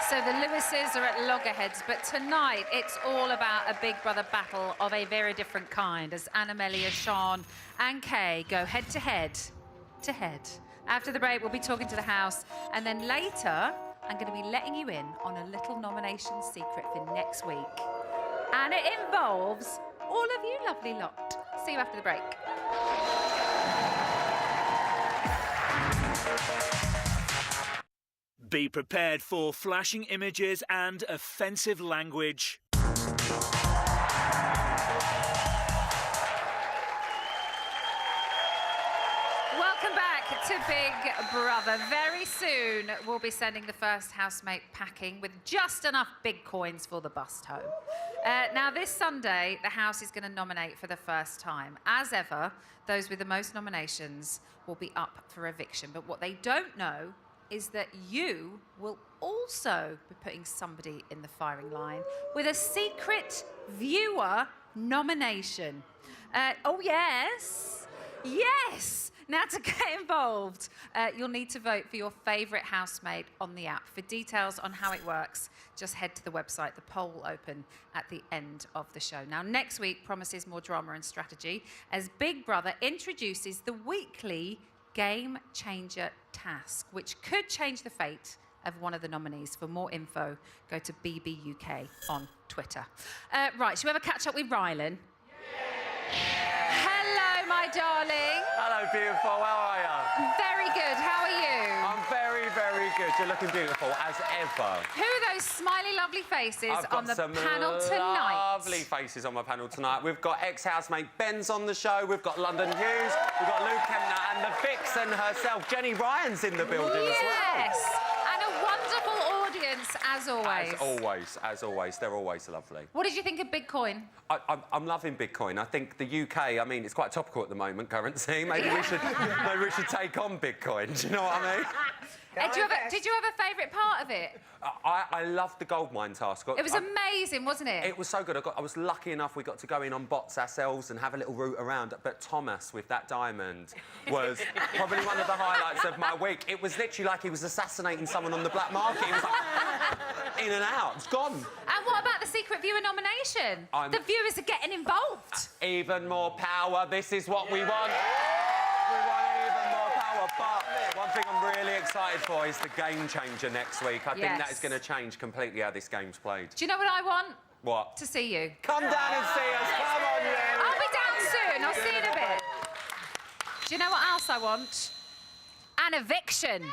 So the Lewises are at loggerheads, but tonight it's all about a Big Brother battle of a very different kind as Annamelia, Sean and Kay go head to head. After the break, we'll be talking to the house, and then later I'm going to be letting you in on a little nomination secret for next week. And it involves all of you lovely lot. See you after the break. Be prepared for flashing images and offensive language. Welcome back to Big Brother. Very soon, we'll be sending the first housemate packing with just enough big coins for the bust home. Now, this Sunday, the house is going to nominate for the first time. As ever, those with the most nominations will be up for eviction. But what they don't know is that you will also be putting somebody in the firing line with a secret viewer nomination. Oh, yes. Yes. Now, to get involved, you'll need to vote for your favourite housemate on the app. For details on how it works, just head to the website. The poll will open at the end of the show. Now, next week promises more drama and strategy as Big Brother introduces the weekly Game Changer task, which could change the fate of one of the nominees. For more info, go to BBUK on Twitter. Right, shall we have a catch up with Rylan? Hello, my darling. Hello, beautiful. How are you? Very good. How are you? I'm very, very good. You're looking beautiful as ever. Who are those smiley, lovely faces I've got on the some panel tonight? lovely faces on my panel tonight. We've got ex-housemate Ben's on the show. We've got London Hughes. We've got Luke Kemner and the vixen herself, Jenny Ryan's in the building as well. Yes, and a wonderful audience As always. As always, they're always lovely. What did you think of Bitcoin? I'm loving Bitcoin. I think the UK, I mean, it's quite topical at the moment, currency. Maybe we should take on Bitcoin. Do you know what I mean? Did you have a favourite part of it? I loved the gold mine task. It was amazing, wasn't it? It was so good. I was lucky enough we got to go in on bots ourselves and have a little route around. But Thomas, with that diamond, was probably one of the highlights of my week. It was literally like he was assassinating someone on the black market. He was like, in and out. It's gone. And what about the secret viewer nomination? The viewers are getting involved. Even more power. This is what we want. We want even more power. But one thing I'm really excited for is the game changer next week. I think that is going to change completely how this game's played. Do you know what I want? What? To see you. Come down and see us. Come on, you. I'll be down soon. I'll see you in a bit. Do you know what else I want? An eviction.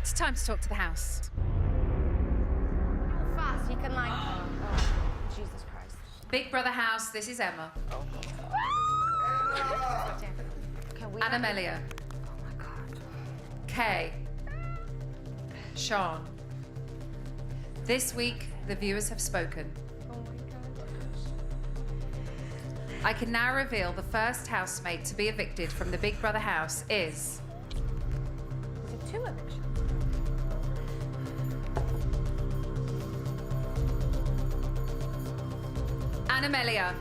It's time to talk to the house. Fast, you can like... Oh, Jesus Christ. Big Brother house, this is Emma. And Amelia. Oh my God. Kay. Sean. This week, the viewers have spoken. Oh my God. I can now reveal the first housemate to be evicted from the Big Brother house is... Is it 2 evictions? Amelia.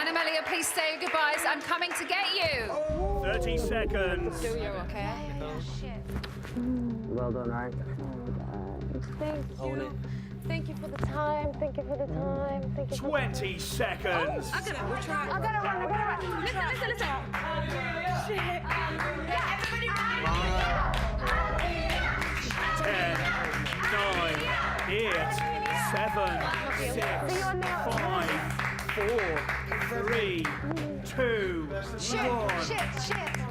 Amelia, please say your goodbyes. I'm coming to get you. 30 seconds. Do you okay? Shit. Well done, right? Thank you. Thank you for the time. Thank you for the time. Thank you. 20 seconds. I gotta run. Listen. Shit. Yeah, everybody run. 10, 9, 8, 7, 6, 5, 4, 3, 2, 1.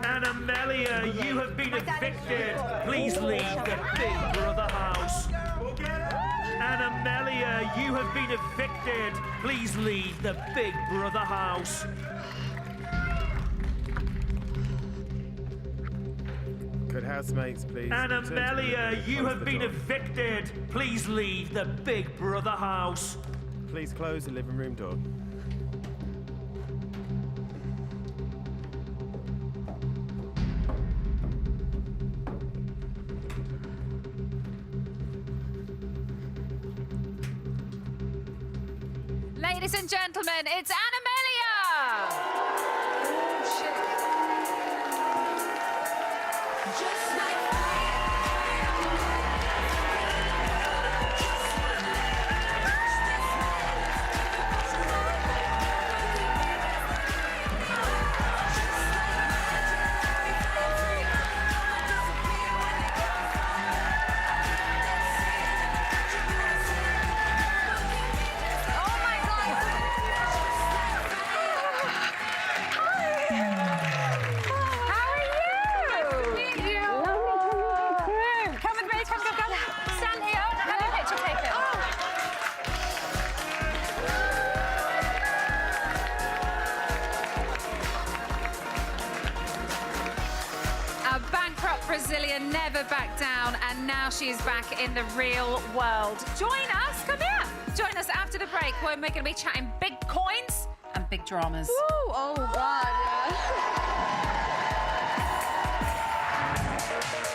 And Amelia, you have been evicted. Please leave the Big Brother house. And Amelia, you have been evicted. Please leave the Big Brother house. Could housemates please... And Amelia, you have been evicted. Please leave the Big Brother house. Please close the living room door. Ladies and gentlemen, it's Amelia! Brazilian never backed down, and now she is back in the real world. Join us, come here. Join us after the break when we're going to be chatting big coins and big dramas. Woo! Oh, God,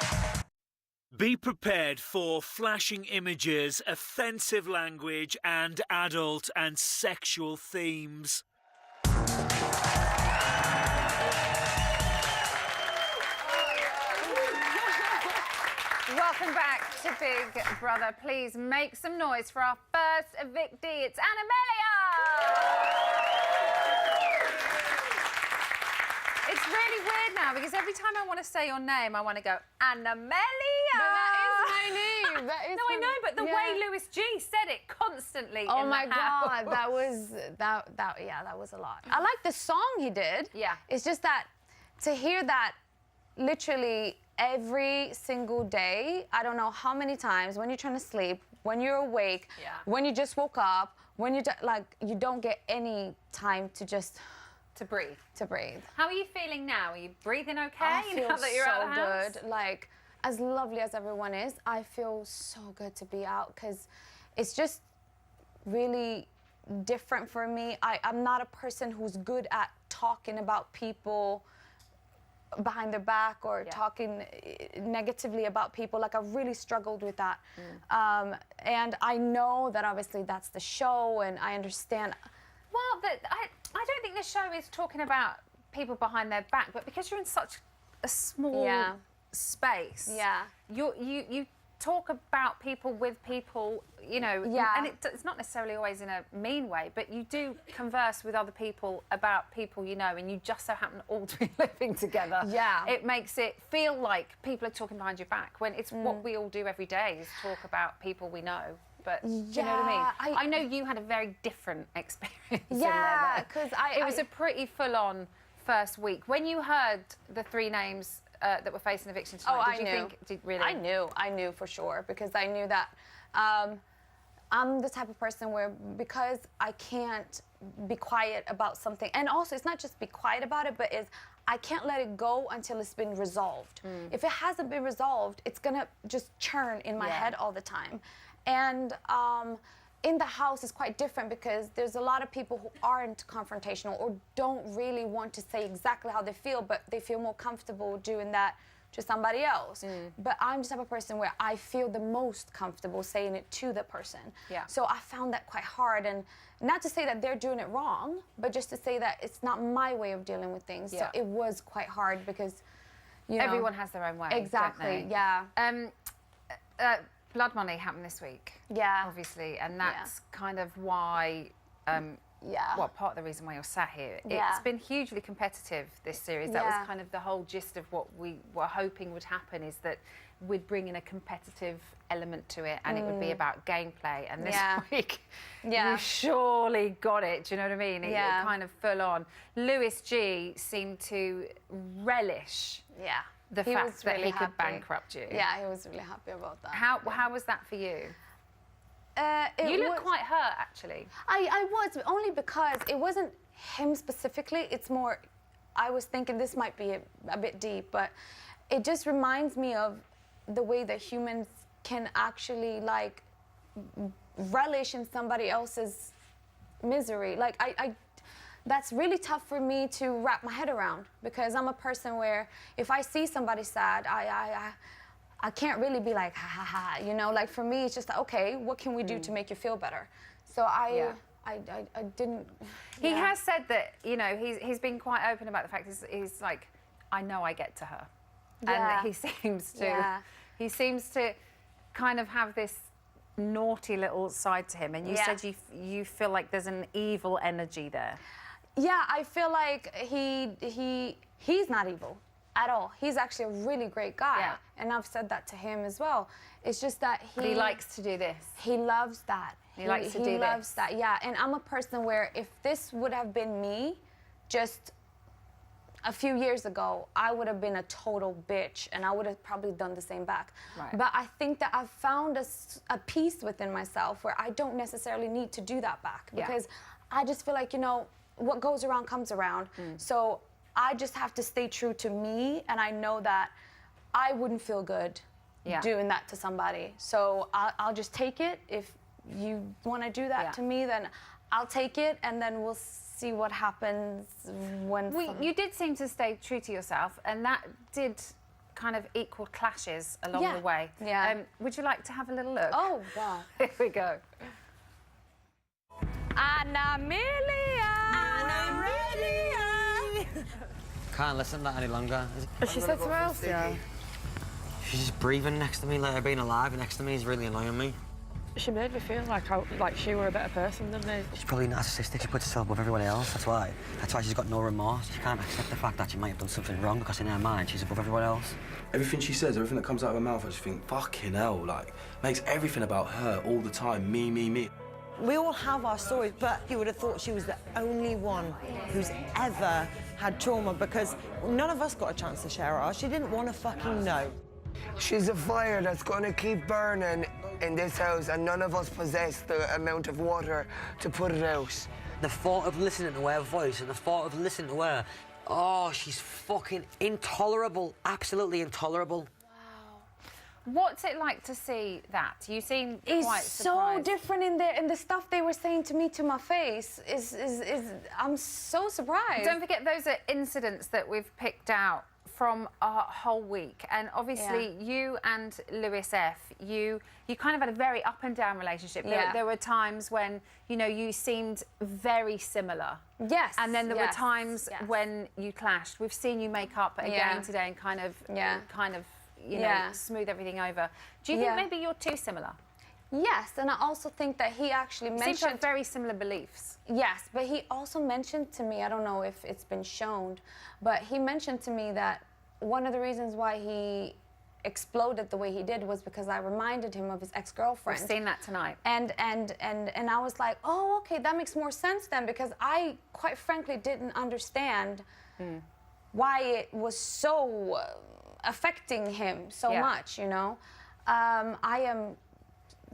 yeah. Be prepared for flashing images, offensive language, and adult and sexual themes. Welcome back to Big Brother. Please make some noise for our first evictee. It's Amelia! It's really weird now because every time I want to say your name, I want to go, Amelia! That is my name. That is I know, but the way Louis G said it constantly in the house. Oh my God, that was a lot. I like the song he did. Yeah. It's just that to hear that literally every single day, I don't know how many times, when you're trying to sleep, when you're awake, when you just woke up, when you you don't get any time to just To breathe. To breathe. How are you feeling now? Are you breathing okay I feel now that you're out of the house? so good. Like, as lovely as everyone is, I feel so good to be out because it's just really different for me. I'm not a person who's good at talking about people behind their back or talking negatively about people. Like, I really struggled with that. And I know that obviously that's the show, and I understand. Well, I don't think the show is talking about people behind their back, but because you're in such a small space, you talk about people with people, you know, and it's not necessarily always in a mean way, but you do converse with other people about people you know, and you just so happen all to be living together. Yeah. It makes it feel like people are talking behind your back when it's what we all do every day is talk about people we know. But do you know what I mean? I know you had a very different experience in there. Because it was a pretty full-on first week. When you heard the 3 names that were facing eviction tonight, did you think, really? I knew for sure, because I knew that I'm the type of person where, because I can't be quiet about something, and also it's not just be quiet about it, but I can't let it go until it's been resolved. If it hasn't been resolved, it's gonna just churn in my head all the time. And in the house is quite different because there's a lot of people who aren't confrontational or don't really want to say exactly how they feel, but they feel more comfortable doing that to somebody else. But I'm the type of person where I feel the most comfortable saying it to the person. So I found that quite hard, and not to say that they're doing it wrong, but just to say that it's not my way of dealing with things. So it was quite hard because, you know, everyone has their own way. Exactly. Don't they? Blood Money happened this week. Obviously, and that's kind of why. Well, part of the reason why you're sat here. It's been hugely competitive, this series. That was kind of the whole gist of what we were hoping would happen, is that we'd bring in a competitive element to it, and it would be about gameplay. And this week, you surely got it. Do you know what I mean? It kind of full on. Lewis G seemed to relish the fact that he could bankrupt you. Yeah, he was really happy about that. How was that for you? You look quite hurt, actually. I was, only because it wasn't him specifically. It's more, I was thinking this might be a bit deep, but it just reminds me of the way that humans can actually, like, relish in somebody else's misery. Like, that's really tough for me to wrap my head around, because I'm a person where if I see somebody sad, I can't really be like, ha ha ha, you know? Like, for me, it's just, okay, what can we do to make you feel better? So I didn't... He has said that, you know, he's been quite open about the fact he's like, I know I get to her. And that he seems to kind of have this naughty little side to him. And you said you feel like there's an evil energy there. Yeah, I feel like he's not evil at all. He's actually a really great guy, and I've said that to him as well. It's just that he likes to do this. He loves that. He likes to do this. He loves that, yeah. And I'm a person where if this would have been me, just a few years ago, I would have been a total bitch, and I would have probably done the same back. Right. But I think that I've found a peace within myself where I don't necessarily need to do that back, because I just feel like, you know, what goes around comes around. So I just have to stay true to me, and I know that I wouldn't feel good doing that to somebody. So I'll just take it. If you want to do that to me, then I'll take it, and then we'll see what happens when... You did seem to stay true to yourself, and that did kind of equal clashes along the way. Would you like to have a little look? Oh, wow. Here we go. Can't listen to that any longer. She said something else, She's just breathing next to me, like her being alive next to me is really annoying me. She made me feel like she were a better person than me. She's probably narcissistic. She puts herself above everyone else. That's why. That's why she's got no remorse. She can't accept the fact that she might have done something wrong, because in her mind she's above everyone else. Everything she says, everything that comes out of her mouth, I just think, fucking hell, like, makes everything about her all the time. Me, me, me. We all have our stories, but you would have thought she was the only one who's ever had trauma, because none of us got a chance to share ours. She didn't want to fucking know. She's a fire that's going to keep burning in this house, and none of us possess the amount of water to put it out. the thought of listening to her voice and the thought of listening to her, oh, she's fucking intolerable, absolutely intolerable. What's it like to see that? You seem It's quite so surprised. different in there, and the stuff they were saying to me to my face is I'm so surprised. Don't forget, those are incidents that we've picked out from our whole week, and obviously you and Lewis F, you kind of had a very up and down relationship. Yeah. There were times when, you know, you seemed very similar. Yes. And then there were yes, times yes. when you clashed. We've seen you make up again Yeah. today and kind of you know, Yeah. smooth everything over. Do you think Yeah. maybe you're too similar? Yes, and I also think that he actually Seems to mentioned have very similar beliefs. Yes, but he also mentioned to me, I don't know if it's been shown, but he mentioned to me that one of the reasons why he exploded the way he did was because I reminded him of his ex-girlfriend. We've seen that tonight. And I was like, oh, okay, that makes more sense then, because I, quite frankly, didn't understand why it was so affecting him so much, you know? I am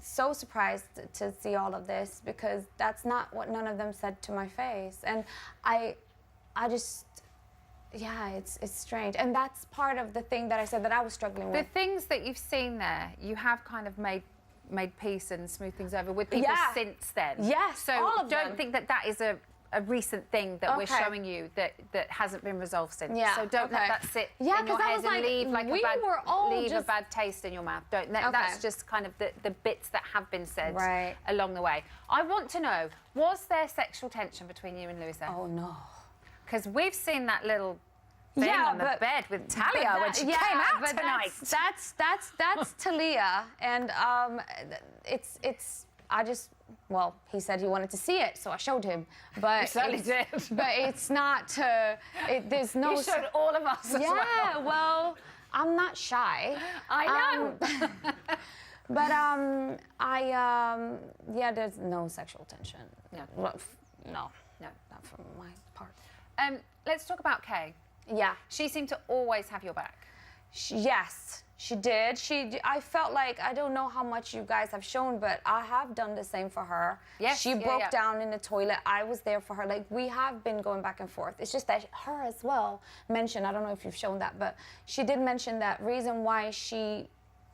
so surprised to see all of this, because that's not what none of them said to my face. And I just, yeah, it's strange. And that's part of the thing that I said that I was struggling The with. things that you've seen there, you have kind of made peace and smooth things over with people since then. Yes, so all of don't them. think that that is a recent thing that we're Okay. showing you that hasn't been resolved since. Yeah, So don't let okay. that sit Yeah, in your 'cause I head was and like, leave like we a bad were all leave a just- bad taste in your mouth. Don't let, Okay. that's just kind of the bits that have been said Right. along the way. I want to know, was there sexual tension between you and Lewis? Oh no. Because we've seen that little thing on the bed with Talia when she came out but tonight. That's Talia, and it's I just, well, he said he wanted to see it, so I showed him. But You certainly did. But it's not. There's no. You showed all of us as Yeah, well. I'm not shy. I know. Yeah, there's no sexual tension. No. Well, no, No. not from my part. Let's talk about Kay. Yeah. She seemed to always have your back. Yes, she did. I felt like, I don't know how much you guys have shown, but I have done the same for her. Yes, She yeah, broke yeah. down in the toilet. I was there for her. Like, we have been going back and forth. It's just that her as well mentioned, I don't know if you've shown that, but she did mention that reason why she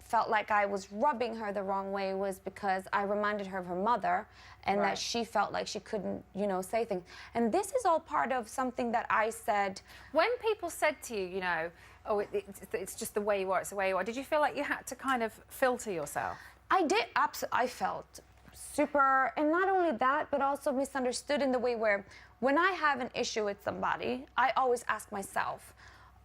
felt like I was rubbing her the wrong way was because I reminded her of her mother, and Right. that she felt like she couldn't, you know, say things. And this is all part of something that I said. When people said to you, you know, oh, it's just the way you are, it's the way you are, did you feel like you had to kind of filter yourself? I did, absolutely. I felt super, and not only that, but also misunderstood in the way where when I have an issue with somebody, I always ask myself,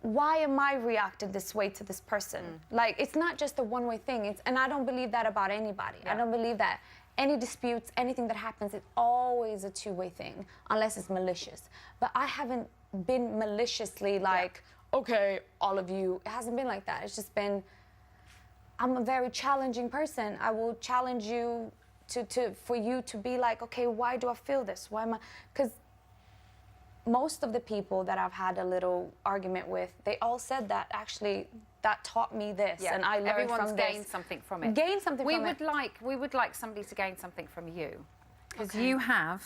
why am I reacted this way to this person? Like, it's not just a one-way thing, and I don't believe that about anybody. I don't believe that any disputes, anything that happens, it's always a two-way thing, unless it's malicious. But I haven't been maliciously like, okay, all of you. It hasn't been like that. It's just been, I'm a very challenging person. I will challenge you for you to be like, okay, why do I feel this? Why am I? Because most of the people that I've had a little argument with, they all said that actually that taught me this, and I learned Everyone's from this. gained something from it. Gained something from it. We would like somebody to gain something from you, because you have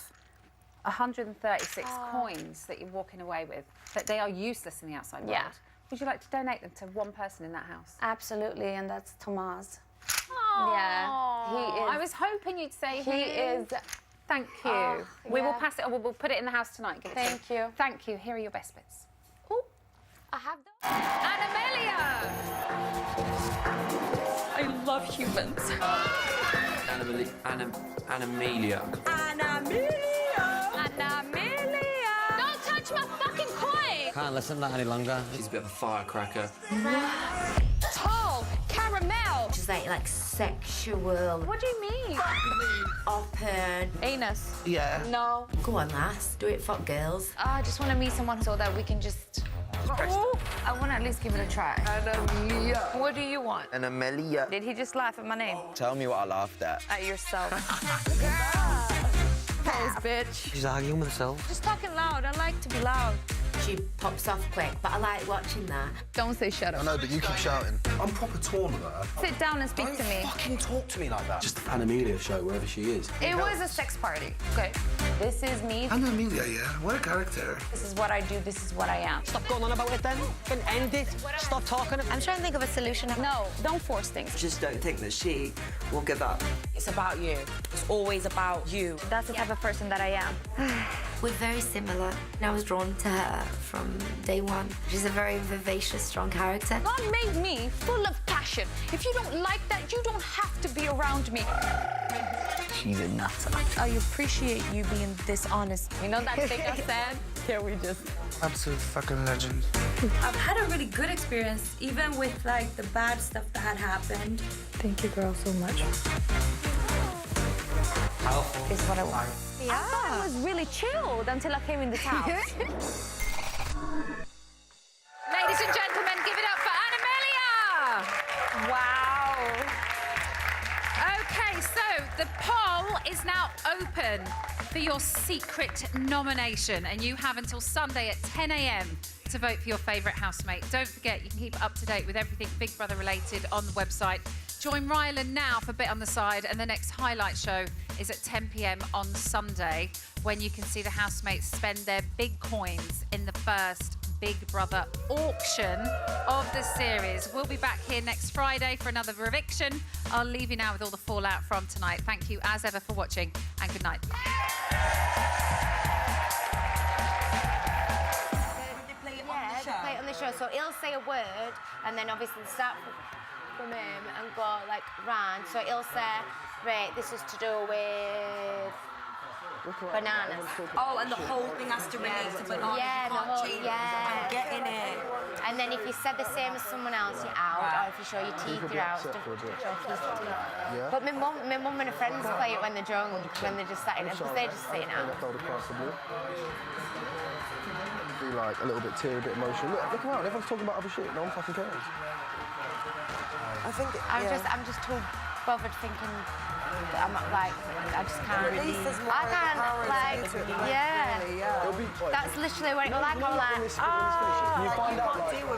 136 coins that you're walking away with, that they are useless in the outside world. Yeah. Would you like to donate them to one person in that house? Absolutely, and that's Tomas. Aww. Yeah, he is. I was hoping you'd say He is. Thank you. Oh, We will yeah. pass it. We'll put it in the house tonight. Give it to Thank you. Thank you. Here are your best bits. I have Anna I love humans. Amelia. Don't touch my fucking coin! Can't listen to that any longer. She's a bit of a firecracker. Tall, caramel. She's like sexual. What do you mean? Upper. Anus. Yeah. No. Go on, lass. Do it for girls. I just want to meet someone so that we can just... I want to at least give it a try. Amelia. What do you want? And Amelia. Did he just laugh at my name? Tell me what I laughed at. At yourself. Pose, bitch. She's arguing with herself. Just talking loud. I like to be loud. She pops off quick, but I like watching that. Don't say shut up. I know, but you keep shouting. I'm proper torn with her. Sit down and speak to me. Fucking talk to me like that. Just an Amelia show, wherever she is. It was a sex party. Okay. This is me. And Amelia, yeah? What a character. This is what I do. This is what I am. Stop going on about it then. Can end it. Stop talking. I'm trying to think of a solution. No, don't force things. Just don't think that she will give up. It's about you. It's always about you. That's the type of person that I am. We're very similar. I was drawn to her from day one. She's a very vivacious, strong character. God made me full of passion. If you don't like that, you don't have to be around me. She's a nutter. I appreciate you being this honest. You know that thing I said? Yeah, we just... Absolute fucking legend. I've had a really good experience, even with like the bad stuff that had happened. Thank you, girl, so much. Powerful. Is what I want. I thought I was really chilled until I came in this house. Ladies and gentlemen, give it up for Amelia! Wow. Okay, so the poll is now open for your secret nomination, and you have until Sunday at 10 a.m. to vote for your favourite housemate. Don't forget, you can keep up to date with everything Big Brother related on the website. Join Rylan now for Bit on the Side, and the next highlight show is at 10 p.m. on Sunday, when you can see the housemates spend their big coins in the first Big Brother auction of the series. We'll be back here next Friday for another Eviction. I'll leave you now with all the fallout from tonight. Thank you as ever for watching, and good night. Yeah, they play it on the show. So he'll say a word, and then obviously start from him and go like round. So he'll say, right, this is to do with bananas. Oh, and the whole thing has to relate to bananas. Yeah, the whole, I'm getting it. And then if you said the same as someone else, you're out. Or if you show your teeth, you're out. Yeah. But my mum and her friends play it when they're drunk, when they're just sat in it, because they're just sitting out. Be like a little bit teary, a bit emotional. Look around, everyone's talking about other shit. No one fucking cares. I think... I'm just too bothered thinking... I'm like, I just can't. I can't, like, That's literally what it was like. I was like,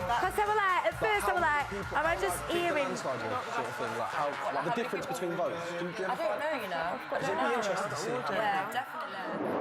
because they were like, at first I was like, am I just hearing? Sort of thing, like the difference between votes. I don't know, you know. It'd be interesting to see. Yeah, definitely.